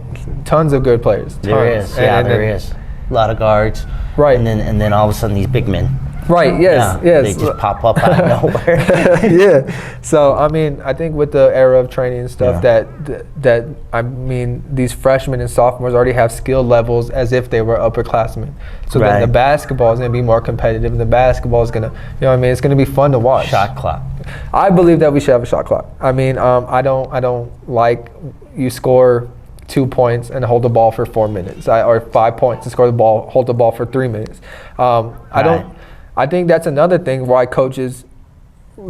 tons of good players. Tons. There is. There is. A lot of guards. Right. And then all of a sudden these big men. Right. Yes. Yeah, They just pop up out of nowhere. Yeah. So I mean, I think with the era of training and stuff, that I mean, these freshmen and sophomores already have skill levels as if they were upperclassmen. So then the basketball is going to be more competitive, and the basketball is going to, you know what I mean, it's going to be fun to watch. Shot clock. I believe that we should have a shot clock. I mean, I don't like you score 2 points and hold the ball for 4 minutes, or 5 points and hold the ball for 3 minutes. I think that's another thing why coaches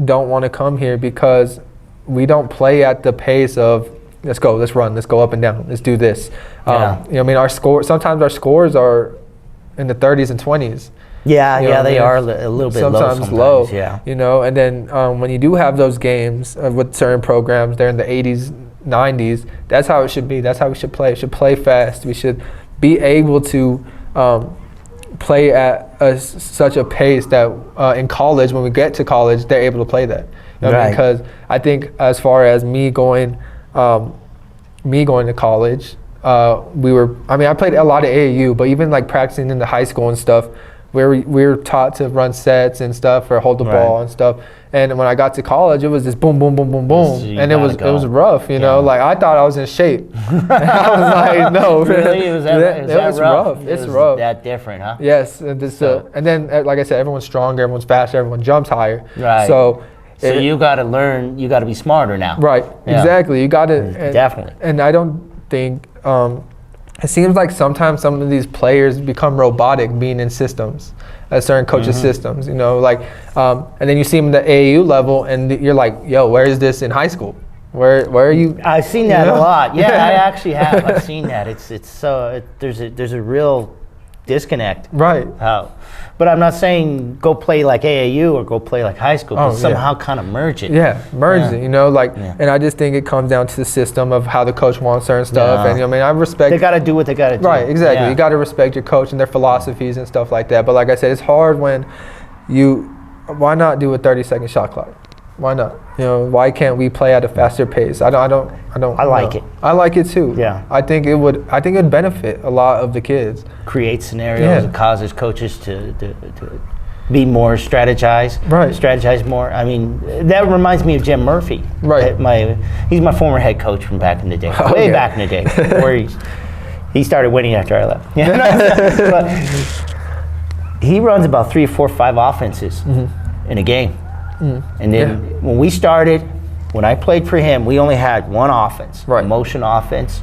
don't want to come here, because we don't play at the pace of let's go, let's run, let's go up and down, let's do this. You know, I mean, sometimes our scores are in the 30s and 20s. Yeah, they are a little bit sometimes low. Yeah, you know, and then when you do have those games with certain programs, they're in the 80s, 90s. That's how it should be. That's how we should play. We should play fast. We should be able to play at such a pace that in college, when we get to college, they're able to play that. You know, because I think as far as me going to college, I played a lot of AAU, but even like practicing in the high school and stuff, we were taught to run sets and stuff, or hold the ball and stuff. And when I got to college, it was just boom, boom, boom, boom, boom, and it was rough. You know, like I thought I was in shape. And I was like, no, really, it was rough. It's rough. That different, huh? Yes, and then like I said, everyone's stronger, everyone's faster, everyone jumps higher. Right. So you got to learn. You got to be smarter now. Right. Yeah. Exactly. You got to definitely. And I don't think. It seems like sometimes some of these players become robotic being in systems, certain coaches' systems, you know, like, and then you see them at the AAU level, and you're like, yo, where is this in high school? Where are you? I've seen that a lot. Yeah, I actually have. I've seen that. There's a real disconnect. Right. But I'm not saying go play like AAU or go play like high school, but somehow kind of merge it. Yeah, merge it, you know, like, and I just think it comes down to the system of how the coach wants certain stuff. And I mean, I respect. They got to do what they got to do. Right, exactly. You got to respect your coach and their philosophies and stuff like that. But like I said, it's hard when why not do a 30-second shot clock? Why not? You know, why can't we play at a faster pace? I like it. I like it too. Yeah. I think it would benefit a lot of the kids. Create scenarios that causes coaches to be more strategized. Right. Strategize more. I mean, that reminds me of Jim Murphy. Right. He's my former head coach from back in the day. Way back in the day. Where he started winning after I left. But he runs about 3 or 4 or 5 offenses in a game. And then when we started, when I played for him, we only had one offense, motion offense.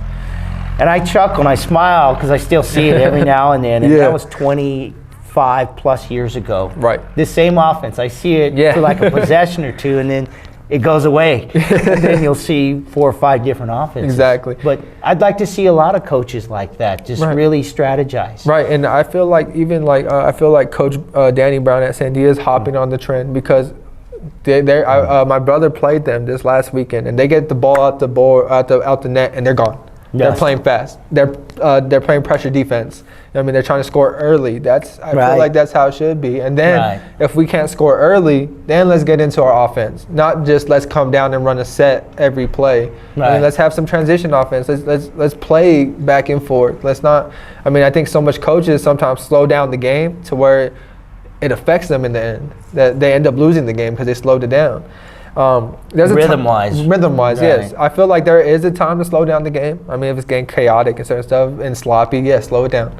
And I chuckle and I smile because I still see it every now and then. And that was 25 plus years ago. Right. This same offense, I see it for like a possession or two, and then it goes away. And then you'll see 4 or 5 different offenses. Exactly. But I'd like to see a lot of coaches like that, just really strategize. Right, and I feel like Coach Danny Brown at Sandia is hopping on the trend, because my brother played them this last weekend, and they get the ball out the net, and they're gone. Yes. They're playing fast. They're playing pressure defense. I mean, they're trying to score early. I feel like that's how it should be. And then if we can't score early, then let's get into our offense. Not just let's come down and run a set every play. I mean, let's have some transition offense. Let's play back and forth. Let's not. I mean, I think so much coaches sometimes slow down the game to where it affects them in the end. That they end up losing the game because they slowed it down. Rhythm-wise, yes. I feel like there is a time to slow down the game. I mean, if it's getting chaotic and certain stuff and sloppy, slow it down.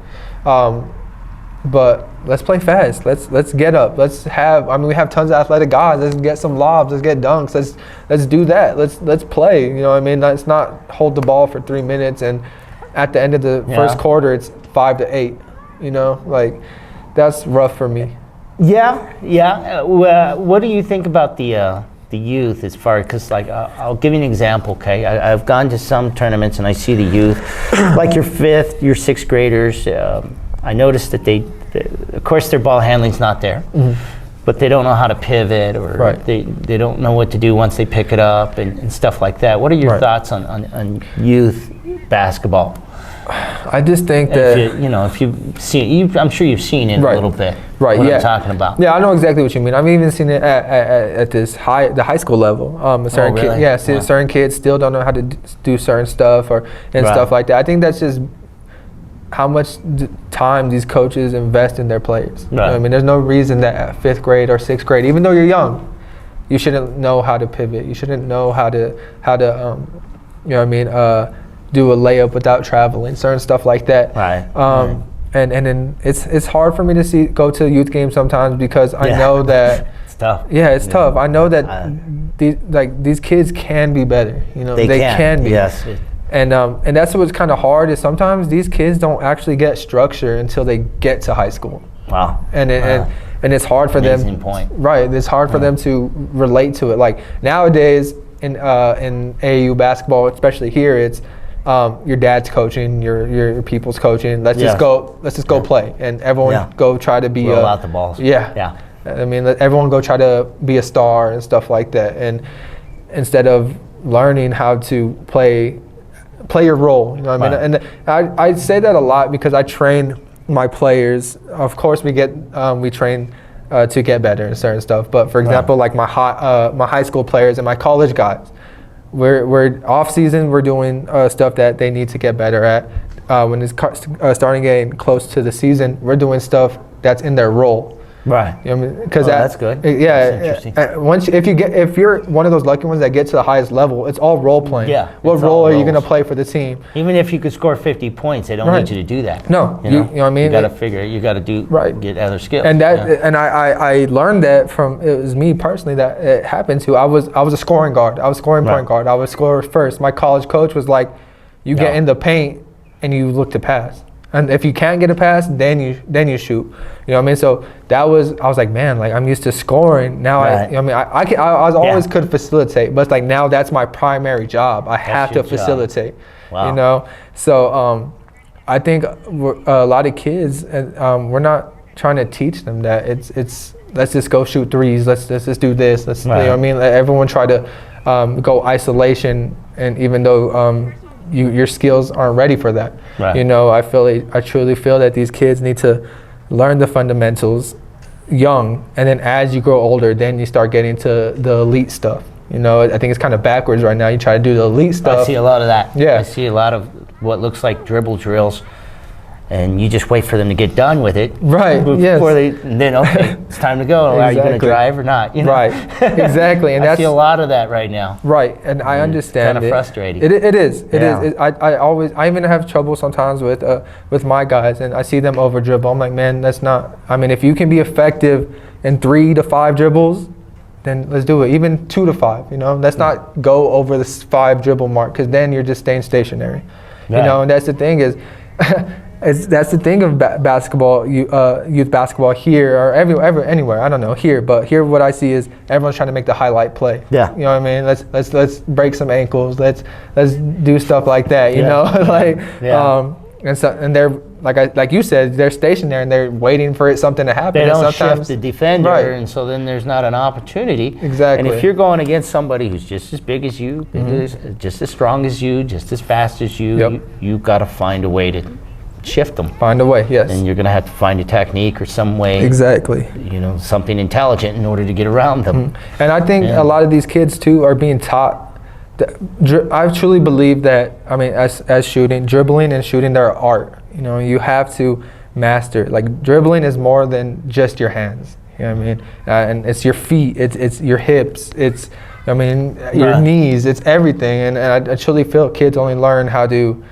But let's play fast. Let's get up. We have tons of athletic guys. Let's get some lobs. Let's get dunks. Let's do that. Let's play. You know what I mean? Let's not hold the ball for 3 minutes and at the end of the first quarter it's 5-8. You know, like that's rough for me. Yeah. What do you think about the youth as far, because like I'll give you an example, okay? I've gone to some tournaments and I see the youth, like your 5th, your 6th graders. I noticed that they of course their ball handling's not there, but they don't know how to pivot, or they don't know what to do once they pick it up and stuff like that. What are your thoughts on youth basketball? I just think that if you've seen, I'm sure you've seen it a little bit. Right. What yeah. I'm talking about. Yeah, I know exactly what you mean. I've even seen it at the high school level. Certain really? kids, certain kids still don't know how to do certain stuff and stuff like that. I think that's just how much time these coaches invest in their players. Right. You know what I mean, there's no reason that at 5th grade or 6th grade, even though you're young, you shouldn't know how to pivot. You shouldn't know how to you know what I mean, do a layup without traveling, certain stuff like that. Right. And then it's hard for me to go to youth games sometimes because I know that it's tough. Yeah, it's tough. I know that these kids can be better. You know, they can be. Yes. And that's what's kind of hard is sometimes these kids don't actually get structure until they get to high school. Wow. And it's hard for them. Point. Right. It's hard for them to relate to it. Like nowadays in AAU basketball, especially here, it's your dad's coaching, your people's coaching. Let's just go play, and everyone go try to be roll out the balls. Yeah. I mean, let everyone go try to be a star and stuff like that, and instead of learning how to play your role. You know what I mean? And I say that a lot because I train my players. Of course, we train to get better in certain stuff. But for example, like my high school players and my college guys, we're off season. We're doing stuff that they need to get better at. When it's starting getting close to the season, we're doing stuff that's in their role. Right. You know what I mean? Because that's good. Yeah. That's interesting. If you're one of those lucky ones that get to the highest level, it's all role playing. Yeah. What role are you going to play for the team? Even if you could score 50 points, they don't need you to do that. No. You know what I mean? You got to figure it. You got to get other skills. And I learned that from, it was me personally that it happened to. I was a scoring guard. I was scoring point guard. I would score first. My college coach was like, you get in the paint and you look to pass. And if you can't get a pass, then you shoot. You know what I mean? So I was like, man, like I'm used to scoring. Now I was always could facilitate, but it's like now that's my primary job. I have to facilitate. Wow. You know? So I think a lot of kids, we're not trying to teach them that it's let's just go shoot threes. Let's just do this. You know what I mean? Everyone try to go isolation, and even though your skills aren't ready for that. Right. You know, I truly feel that these kids need to learn the fundamentals young, and then as you grow older, then you start getting to the elite stuff. You know, I think it's kind of backwards right now. You try to do the elite stuff. I see a lot of that. Yeah. I see a lot of what looks like dribble drills, and you just wait for them to get done with it. Right. Before then it's time to go. Are you going to drive or not? You know? Right. Exactly. And I see a lot of that right now. Right. And I understand it's kind of frustrating. It is. It is. I even have trouble sometimes with my guys, and I see them over dribble. I'm like, man, that's not. I mean, if you can be effective in 3 to 5 dribbles, then let's do it. Even 2 to 5. You know, let's not go over the 5 dribble mark, because then you're just staying stationary. Right. You know, and that's the thing is. That's the thing of basketball, youth basketball here or anywhere. I don't know here, but here what I see is everyone's trying to make the highlight play. Yeah. You know what I mean? Let's break some ankles. Let's do stuff like that. You know, and they're like you said, they're stationary and they're waiting for something to happen. They don't shift the defender, and so then there's not an opportunity. Exactly. And if you're going against somebody who's just as big as you, just as strong as you, just as fast as you, you've got to find a way to shift them. Find a way, yes. And you're going to have to find a technique or some way. Exactly. You know, something intelligent in order to get around them. And I think a lot of these kids too are being taught. I truly believe that. I mean, as dribbling and shooting, they're art. You know, you have to master. Like dribbling is more than just your hands. You know what I mean? And it's your feet. It's your hips. It's your knees. It's everything. And I truly feel kids only learn how to do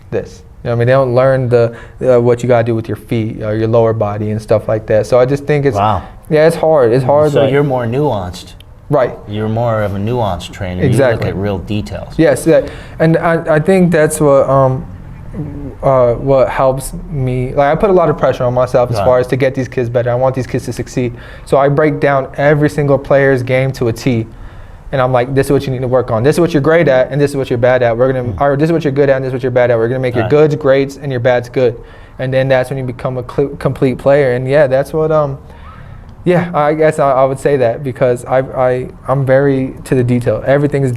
this. You know what I mean? They don't learn what you gotta do with your feet or your lower body and stuff like that. So I just think it's it's hard. It's hard. So you're more nuanced. Right. You're more of a nuanced trainer. Exactly. You look at real details. Yes, and I think that's what helps me. Like I put a lot of pressure on myself as far as to get these kids better. I want these kids to succeed. So I break down every single player's game to a T. And I'm like, this is what you need to work on. This is what you're great at, and this is what you're bad at. Or this is what you're good at, and this is what you're bad at. We're gonna make your goods greats and your bads good, and then that's when you become a complete player. And that's what. I guess I would say that because I'm very to the detail. Everything is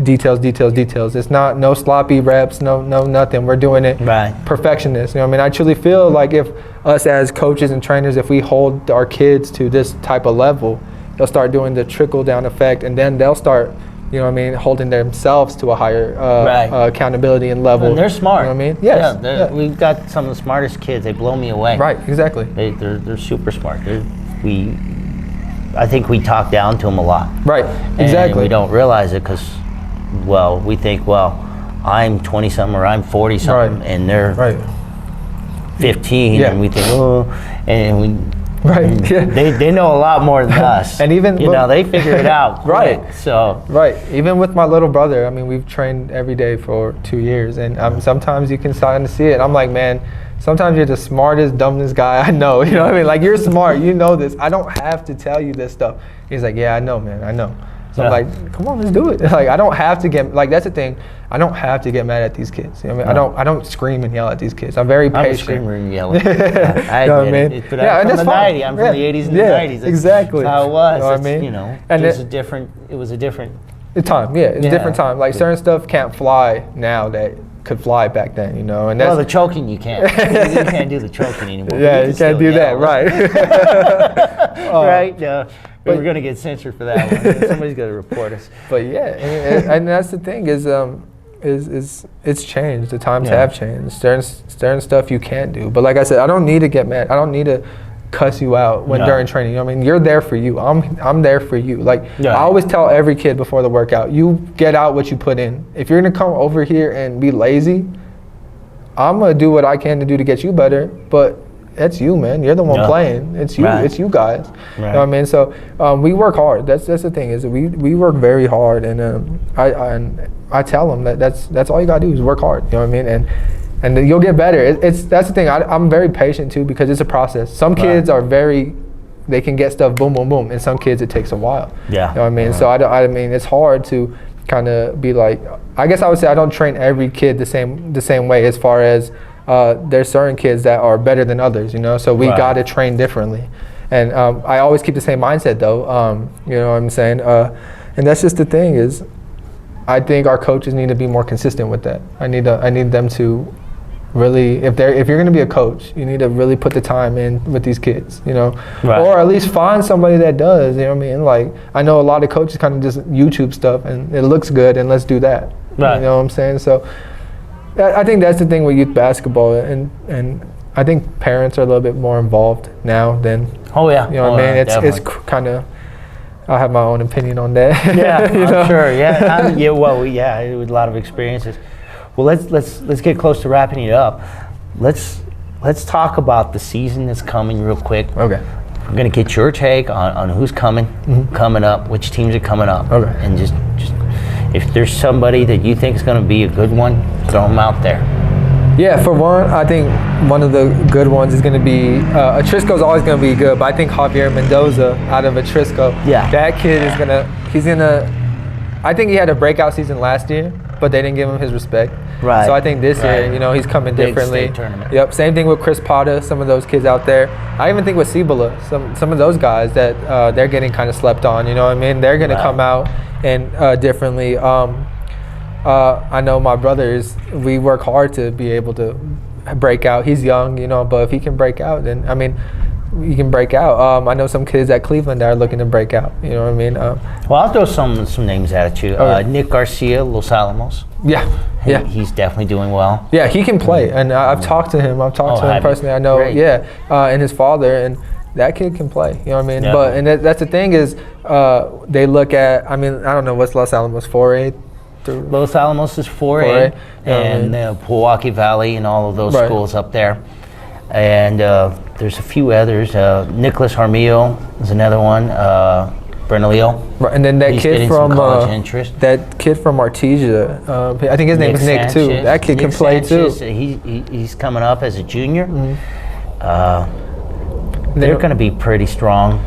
details. It's not no sloppy reps, no nothing. We're doing it perfectionist. You know what I mean? I truly feel like if us as coaches and trainers, if we hold our kids to this type of level, they'll start doing the trickle down effect, and then they'll start, you know what I mean, holding themselves to a higher accountability and level. And they're smart. You know what I mean? Yes. Yeah, we've got some of the smartest kids. They blow me away. Right, exactly. They're super smart. I think we talk down to them a lot. Right, exactly. And we don't realize it because, well, we think, well, I'm 20-something or I'm 40-something, and they're 15, and we think, oh, and we... Right. Yeah. They know a lot more than us. And even they figure it out quick. So even with my little brother, I mean, we've trained every day for 2 years, and sometimes you can start to see it. I'm like, man, sometimes you're the smartest, dumbest guy I know. You know what I mean? Like, you're smart, you know this. I don't have to tell you this stuff. He's like, yeah, I know, man, I know. So I'm like, come on, let's do it. Like, I don't have to get, like, that's the thing. I don't have to get mad at these kids. You know what I mean? I don't scream and yell at these kids. I'm very patient. I'm a screamer and yelling. I you know what I mean? But I'm from the 90s. I'm from the 80s and the 90s. Exactly. That's how it was. You know what I mean? You know, and it was a different time. Yeah, it's a different time. Like, certain stuff can't fly now that could fly back then, you know. And that's, well, the choking you can't. You can't do the choking anymore. Yeah, you can't do that, right? Right? We're going to get censored for that one. Somebody's going to report us. But yeah, and that's the thing is it's changed. The times have changed. Certain stuff you can't do. But like I said, I don't need to get mad. I don't need to cuss you out during training. You know what I mean? You're there for you. I'm there for you. Like, I always tell every kid before the workout, you get out what you put in. If you're gonna come over here and be lazy, I'm gonna do what I can to do to get you better. But that's you, man. You're the one playing. It's you. It's you guys. Right. You know what I mean? So we work hard. That's the thing is we work very hard, and I tell them that's all you gotta do is work hard. You know what I mean? And you'll get better. That's the thing. I'm very patient too because it's a process. Some kids are they can get stuff boom, boom, boom, and some kids it takes a while. Yeah. You know what I mean? So I mean it's hard to kind of be like. I guess I would say I don't train every kid the same way as far as there's certain kids that are better than others. You know, so we gotta train differently. And I always keep the same mindset though. You know what I'm saying? And that's just the thing is, I think our coaches need to be more consistent with that. I need them to really, if you're going to be a coach, you need to really put the time in with these kids, you know, or at least find somebody that does. You know what I mean? Like, I know a lot of coaches kind of just YouTube stuff and it looks good and let's do that. Right. You know what I'm saying? So I think that's the thing with youth basketball, and I think parents are a little bit more involved now than. Oh yeah. You know what I mean? It's kind of. I have my own opinion on that. Yeah, I'm sure. Yeah, with a lot of experiences. Well, let's get close to wrapping it up. Let's talk about the season that's coming real quick. Okay. We're gonna get your take on who's coming up, which teams are coming up, and just if there's somebody that you think is gonna be a good one, throw them out there. Yeah, for one, I think one of the good ones is going to be, Atrisco's always going to be good, but I think Javier Mendoza out of Atrisco, that kid is I think he had a breakout season last year, but they didn't give him his respect. Right. So I think this year, you know, he's coming differently. Big state tournament. Yep, same thing with Chris Pata, some of those kids out there. I even think with Cibola, some of those guys that they're getting kind of slept on, you know what I mean? They're going to come out and differently. I know my brothers, we work hard to be able to break out. He's young, you know, but if he can break out, then, I mean, he can break out. I know some kids at Cleveland that are looking to break out, you know what I mean? Well, I'll throw some names at you. Nick Garcia, Los Alamos. Yeah. He's definitely doing well. Yeah, he can play, and I've talked to him. I've talked to him personally. I know, and his father, and that kid can play, you know what I mean? Yeah. But, and that's the thing is, they look at, I mean, I don't know, what's Los Alamos, 4A? Los Alamos is 4A, and Milwaukee Valley and all of those schools up there. And there's a few others. Nicholas Jaramillo is another one. Bernalillo. Right, and then that kid from Artesia, I think his name is Nick Sanchez, too. That kid can play too. He's coming up as a junior. They're going to be pretty strong.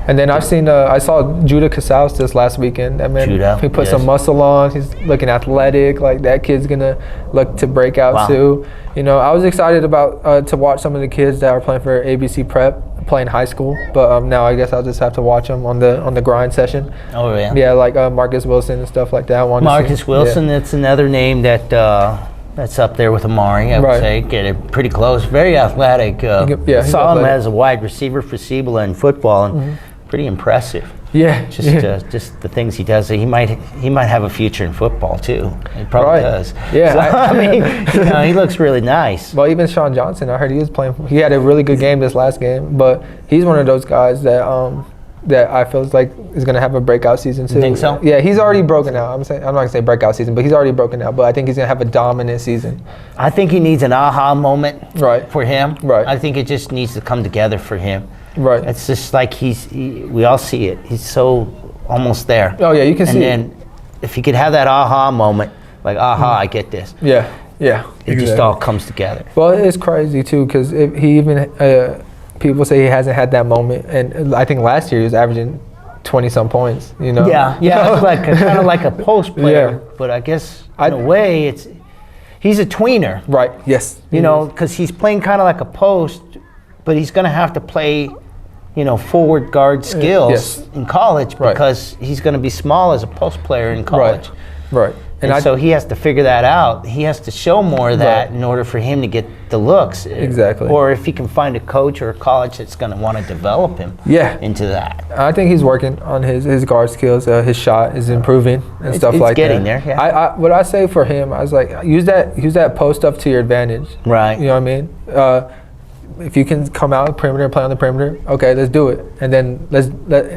And then I saw Judah Casals this last weekend. That man, he put some muscle on. He's looking athletic. Like, that kid's gonna look to break out too. You know, I was excited about to watch some of the kids that are playing for ABC Prep play in high school, but now I guess I'll just have to watch him on the grind session. Oh yeah. Yeah, like Marcus Wilson and stuff like that. Marcus Wilson, that's another name that's up there with Amari. I would say get it pretty close. Very athletic. Saw him as a wide receiver for Cibola in football, and pretty impressive. Yeah, just the things he does. He might have a future in football too. He probably does. Yeah, so, I mean, he looks really nice. Well, even Sean Johnson, I heard he was playing. He had a really good game this last game, but he's one of those guys that I feel like is going to have a breakout season too. You think so? Yeah, he's already broken out. I'm not going to say breakout season, but he's already broken out. But I think he's going to have a dominant season. I think he needs an aha moment for him. Right. I think it just needs to come together for him. Right. It's just like we all see it. He's so almost there. Oh yeah, you can see it. And then if he could have that aha moment, like I get this. Yeah. It just all comes together. Well, it's crazy too, because he even people say he hasn't had that moment, and I think last year he was averaging 20-some points. You know. Yeah. It's like kind of like a post player, but I guess in a way he's a tweener. Right. Yes. You know, because he's playing kind of like a post, but he's going to have to play, forward guard skills in college because he's going to be small as a post player in college. Right. And so he has to figure that out. He has to show more of that in order for him to get the looks. Exactly. Or if he can find a coach or a college that's going to want to develop him into that. I think he's working on his guard skills. His shot is improving and stuff like that. It's getting there, yeah. What I say for him, I was like, use that post up to your advantage. Right. You know what I mean? If you can come out perimeter and play on the perimeter, okay, let's do it. And then let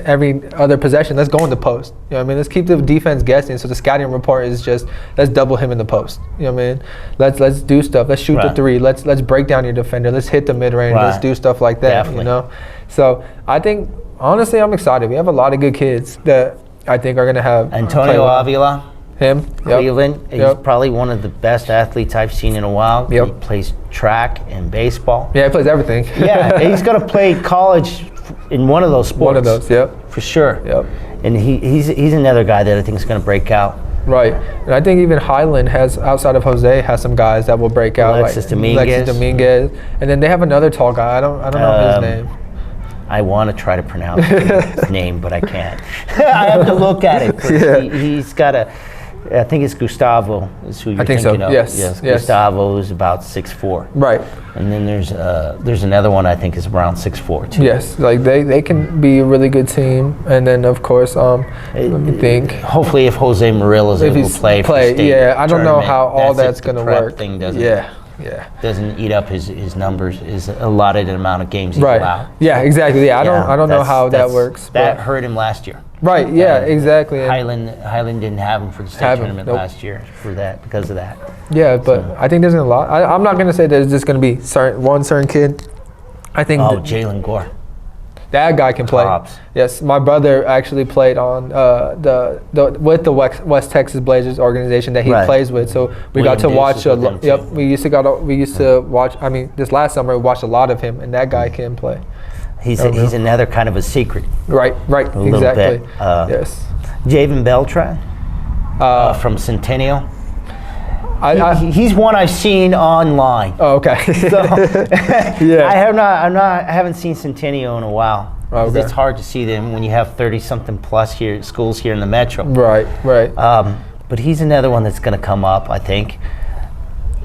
every other possession, let's go in the post. You know what I mean? Let's keep the defense guessing. So the scouting report is just, let's double him in the post. You know what I mean? Let's do stuff. Let's shoot the three. Let's break down your defender. Let's hit the mid range. Let's do stuff like that. Definitely. You know. So I think honestly, I'm excited. We have a lot of good kids that I think are going to have Antonio Avila. Him, Cleveland. He's probably one of the best athletes I've seen in a while. He plays track and baseball. Yeah, he plays everything. Yeah, he's going to play college in one of those sports. One of those, for sure. Yep. And he's another guy that I think is going to break out. Right, and I think even Highland has, outside of Jose, has some guys that will break out. Alexis Dominguez. And then they have another tall guy. I don't know his name. I want to try to pronounce his name, but I can't. I have to look at it. He's got I think it's Gustavo is who you're thinking of. Yes. Gustavo is about 6'4". Right. And then there's another one I think is around 6'4" too. Yes, like they can be a really good team. And then of course, let me think. Hopefully, if Jose Murillo is able to play for the state I don't know how all that's going to work. Thing doesn't. Yeah. Doesn't eat up his numbers, is allotted amount of games he's allowed. Yeah, exactly. Yeah, I don't know how that works. That hurt him last year. Right. Yeah. Exactly. Highland didn't have him for the state tournament last year because of that. Yeah, but I think there's a lot. I'm not going to say there's just going to be one certain kid. I think. Jalen Gore. That guy can play. Tops. Yes, my brother actually played on with the West Texas Blazers organization that he plays with. So we got to watch. We used to watch. I mean, this last summer we watched a lot of him, and that guy can play. He's another kind of a secret. Right. A little Exactly. bit. Yes. Javen Beltran from Centennial. He's one I've seen online. Oh, okay. So I haven't seen Centennial in a while. Okay. It's hard to see them when you have 30-something plus schools here in the metro. Right. But he's another one that's going to come up, I think.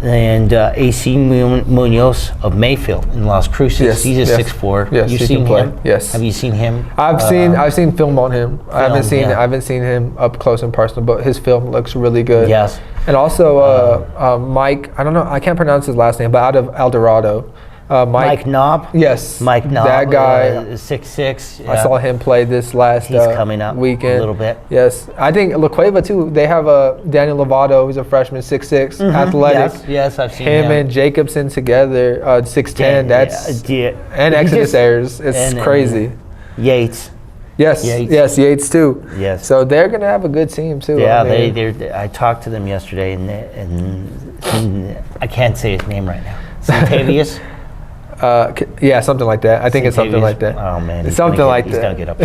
And AC Munoz of Mayfield in Las Cruces. Yes, he's a 6'4". Yes, You've seen him? Yes. Have you seen him? I've seen film on him. I haven't seen him up close and personal, but his film looks really good. Yes. And also Mike, I don't know, I can't pronounce his last name, but out of El Dorado. Mike Knob? Yes. Mike Knob. That guy. 6'6". I saw him play this last He's coming up weekend. A little bit. Yes. I think La Cueva, too. They have Daniel Lovato, who's a freshman, 6'6", athletic. Yes, I've seen him. and Jacobson together, 6'10". And Exodus Ayers. It's crazy. Yates. Yes, Yates too. Yes. So they're going to have a good team too. Yeah, I talked to them yesterday, and I can't say his name right now. Santavius? Yeah, something like that. I think it's something like that. Oh man, it's something like that. He's gonna get up.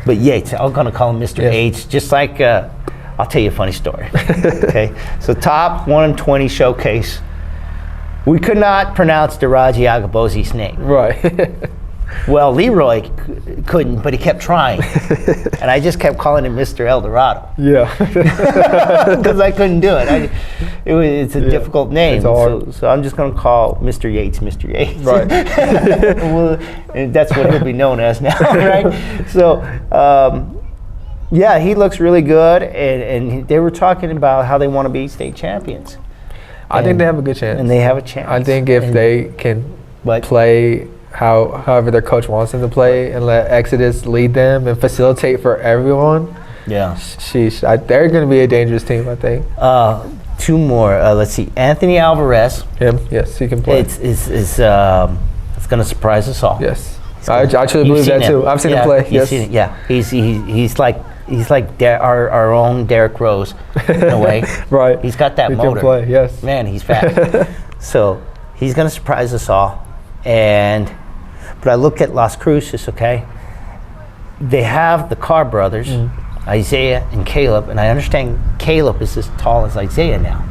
But Yates, I'm gonna call him Mr. H. Just like I'll tell you a funny story. Okay, so top 120 showcase. We could not pronounce Diraji Agabozi's name. Right. Well, Leroy couldn't, but he kept trying. And I just kept calling him Mr. El Dorado. Yeah. Because I couldn't do it. It's a difficult name. So I'm just going to call Mr. Yates Mr. Yates. Right. Well, and that's what he'll be known as now, right? So, yeah, he looks really good. And they were talking about how they want to be state champions. I think they have a good chance. And they have a chance. I think if they can play however their coach wants them to play and let Exodus lead them and facilitate for everyone. Yeah. Sheesh. They're going to be a dangerous team, I think. Two more. Let's see. Anthony Alvarez. Him, yes, he can play. It's going to surprise us all. Yes. I truly believe that too. I've seen him play. Yes. Yeah. He's like our own Derrick Rose in a way. Right. He's got that motor. He can play, yes. Man, he's fast. So he's going to surprise us all. But I look at Las Cruces, okay? They have the Carr brothers, Isaiah and Caleb, and I understand Caleb is as tall as Isaiah now.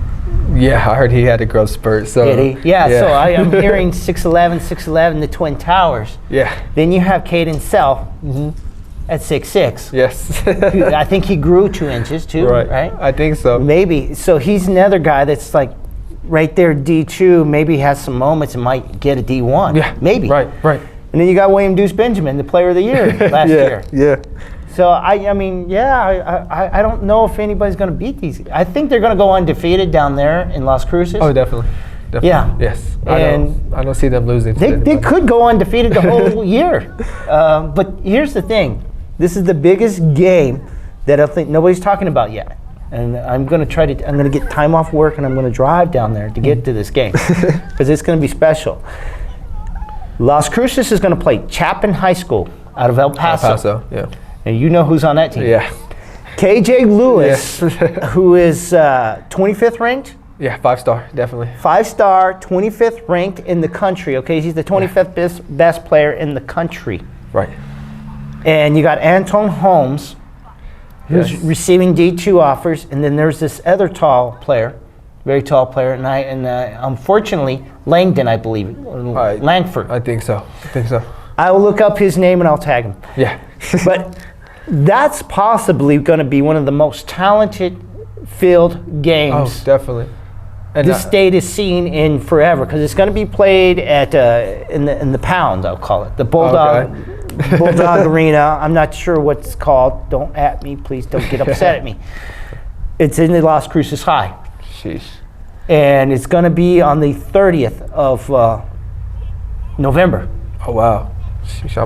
Yeah, I heard he had a growth spurt. So did he? Yeah. So I'm hearing 6'11", the Twin Towers. Yeah. Then you have Caden Self at 6'6". Yes. I think he grew 2 inches too, right? I think so. Maybe. So he's another guy that's like right there, D2, maybe has some moments and might get a D1. Yeah. Maybe. Right. And then you got William Deuce Benjamin, the player of the year last year. Yeah. So, I don't know if anybody's going to beat these. I think they're going to go undefeated down there in Las Cruces. Oh, definitely. Yeah. Yes. And I don't see them losing. They could go undefeated the whole year. But here's the thing. This is the biggest game that I think nobody's talking about yet. And I'm going to get time off work and I'm going to drive down there to get to this game because it's going to be special. Las Cruces is going to play Chapin High School out of El Paso. Yeah. And you know who's on that team. Yeah. KJ Lewis, who is 25th ranked. Yeah, 5-star, definitely. 5-star, 25th ranked in the country. Okay, he's the 25th best player in the country. Right. And you got Anton Holmes, who's receiving D2 offers, and then there's this other tall player, very tall player, and unfortunately Langdon, I believe, Langford. I think so. I will look up his name and I'll tag him. Yeah. But that's possibly going to be one of the most talented field games. Oh, definitely. And this state is seen in forever because it's going to be played at in the Pound, I'll call it, the Bulldog Arena. I'm not sure what it's called. Don't at me, please. Don't get upset at me. It's in the Las Cruces High. Sheesh. And it's going to be on the 30th of November. Oh, wow.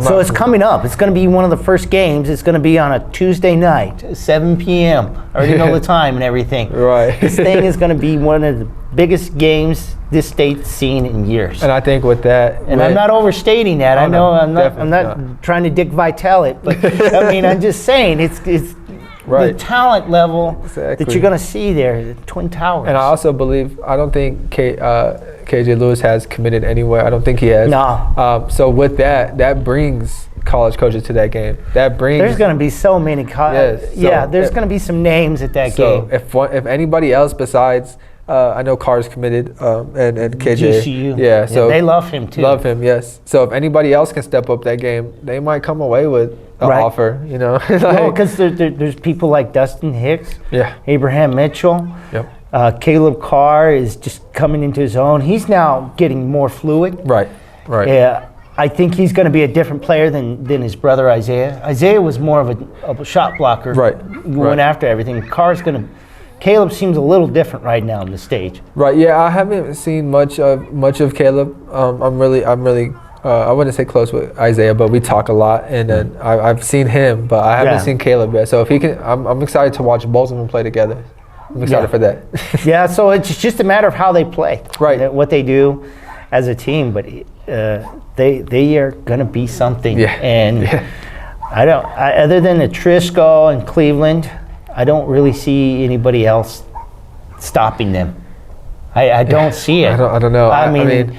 So it's coming up. It's going to be one of the first games. It's going to be on a Tuesday night, 7 p.m. I already know the time and everything. Right. This thing is going to be one of the biggest games this state's seen in years. And I think with that, and I'm not overstating that. I know I'm not trying to Dick Vitale it, but I mean I'm just saying it's the talent level that you're going to see there, the Twin Towers. And I also believe, I don't think KJ Lewis has committed anywhere. I don't think he has. No. So with that brings college coaches to that game. There's going to be so many. There's going to be some names at that game. So if anybody else besides, I know Carr's committed and KJ. GCU. Yeah. So they love him too. Love him, yes. So if anybody else can step up that game, they might come away with an offer. You know. Because there's people like Dustin Hicks. Yeah. Abraham Mitchell. Yep. Caleb Carr is just coming into his own. He's now getting more fluid. Right. Yeah, I think he's going to be a different player than his brother Isaiah. Isaiah was more of a shot blocker. Right. Went after everything. Caleb seems a little different right now on the stage. Right. Yeah, I haven't seen much of Caleb. I'm really. I wouldn't say close with Isaiah, but we talk a lot, and then I've seen him, but I haven't seen Caleb yet. So if he can, I'm excited to watch both of them play together. I'm excited for that. Yeah, so it's just a matter of how they play, what they do as a team. But they are going to be something. Yeah. And other than the Trisco and Cleveland, I don't really see anybody else stopping them. I don't see it. I don't know. I mean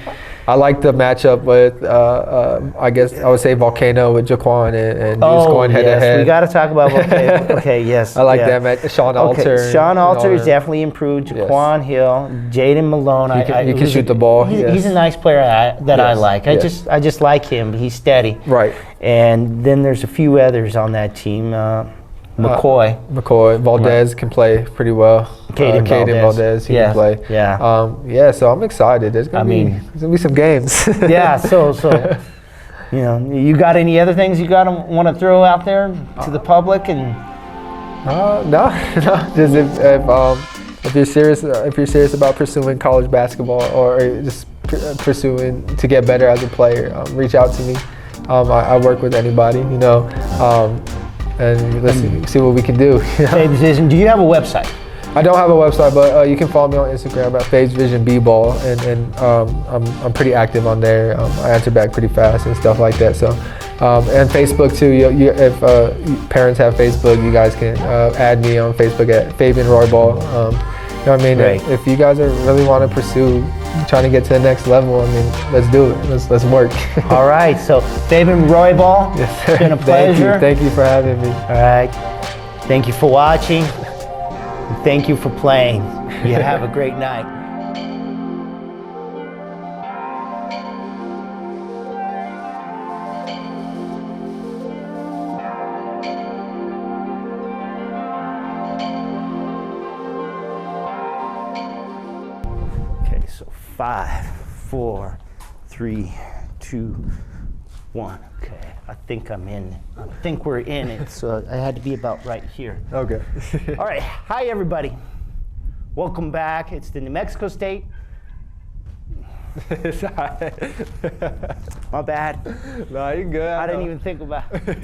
I like the matchup with, I guess I would say Volcano with Jaquan and Deuce going head to head. We got to talk about Volcano. Okay, yes. I like that match. Sean Alter. Sean Alter is definitely improved. Jaquan Hill, Jaden Malone. He can shoot the ball. He's a nice player that I like. I just like him. He's steady. Right. And then there's a few others on that team. McCoy. Valdez can play pretty well. Caden Valdez, he can play. Yeah. So I'm excited. There's gonna be some games. Yeah. So you got any other things you want to throw out there to the public and? No. Just if you're serious about pursuing college basketball or just pursuing to get better as a player, reach out to me. I work with anybody, and let's see what we can do. Phage Vision. Do you have a website? I don't have a website, but you can follow me on Instagram at Phage Vision B-Ball, and I'm pretty active on there. I answer back pretty fast and stuff like that. So, and Facebook too. If parents have Facebook, you guys can add me on Facebook at Fabian Roybal. You know what I mean? Right. If you guys really want to pursue trying to get to the next level, I mean, let's do it. Let's work. All right. So Fabian Roybal, yes, it's been a pleasure. Thank you for having me. All right. Thank you for watching. Thank you for playing. You have a great night. Okay, so 5, 4, 3, 2, 1. Okay, I think I'm in. I think we're in it. So I had to be about right here. Okay. All right. Hi, everybody. Welcome back. It's the New Mexico State. My bad. No, you're good. I didn't even think about it.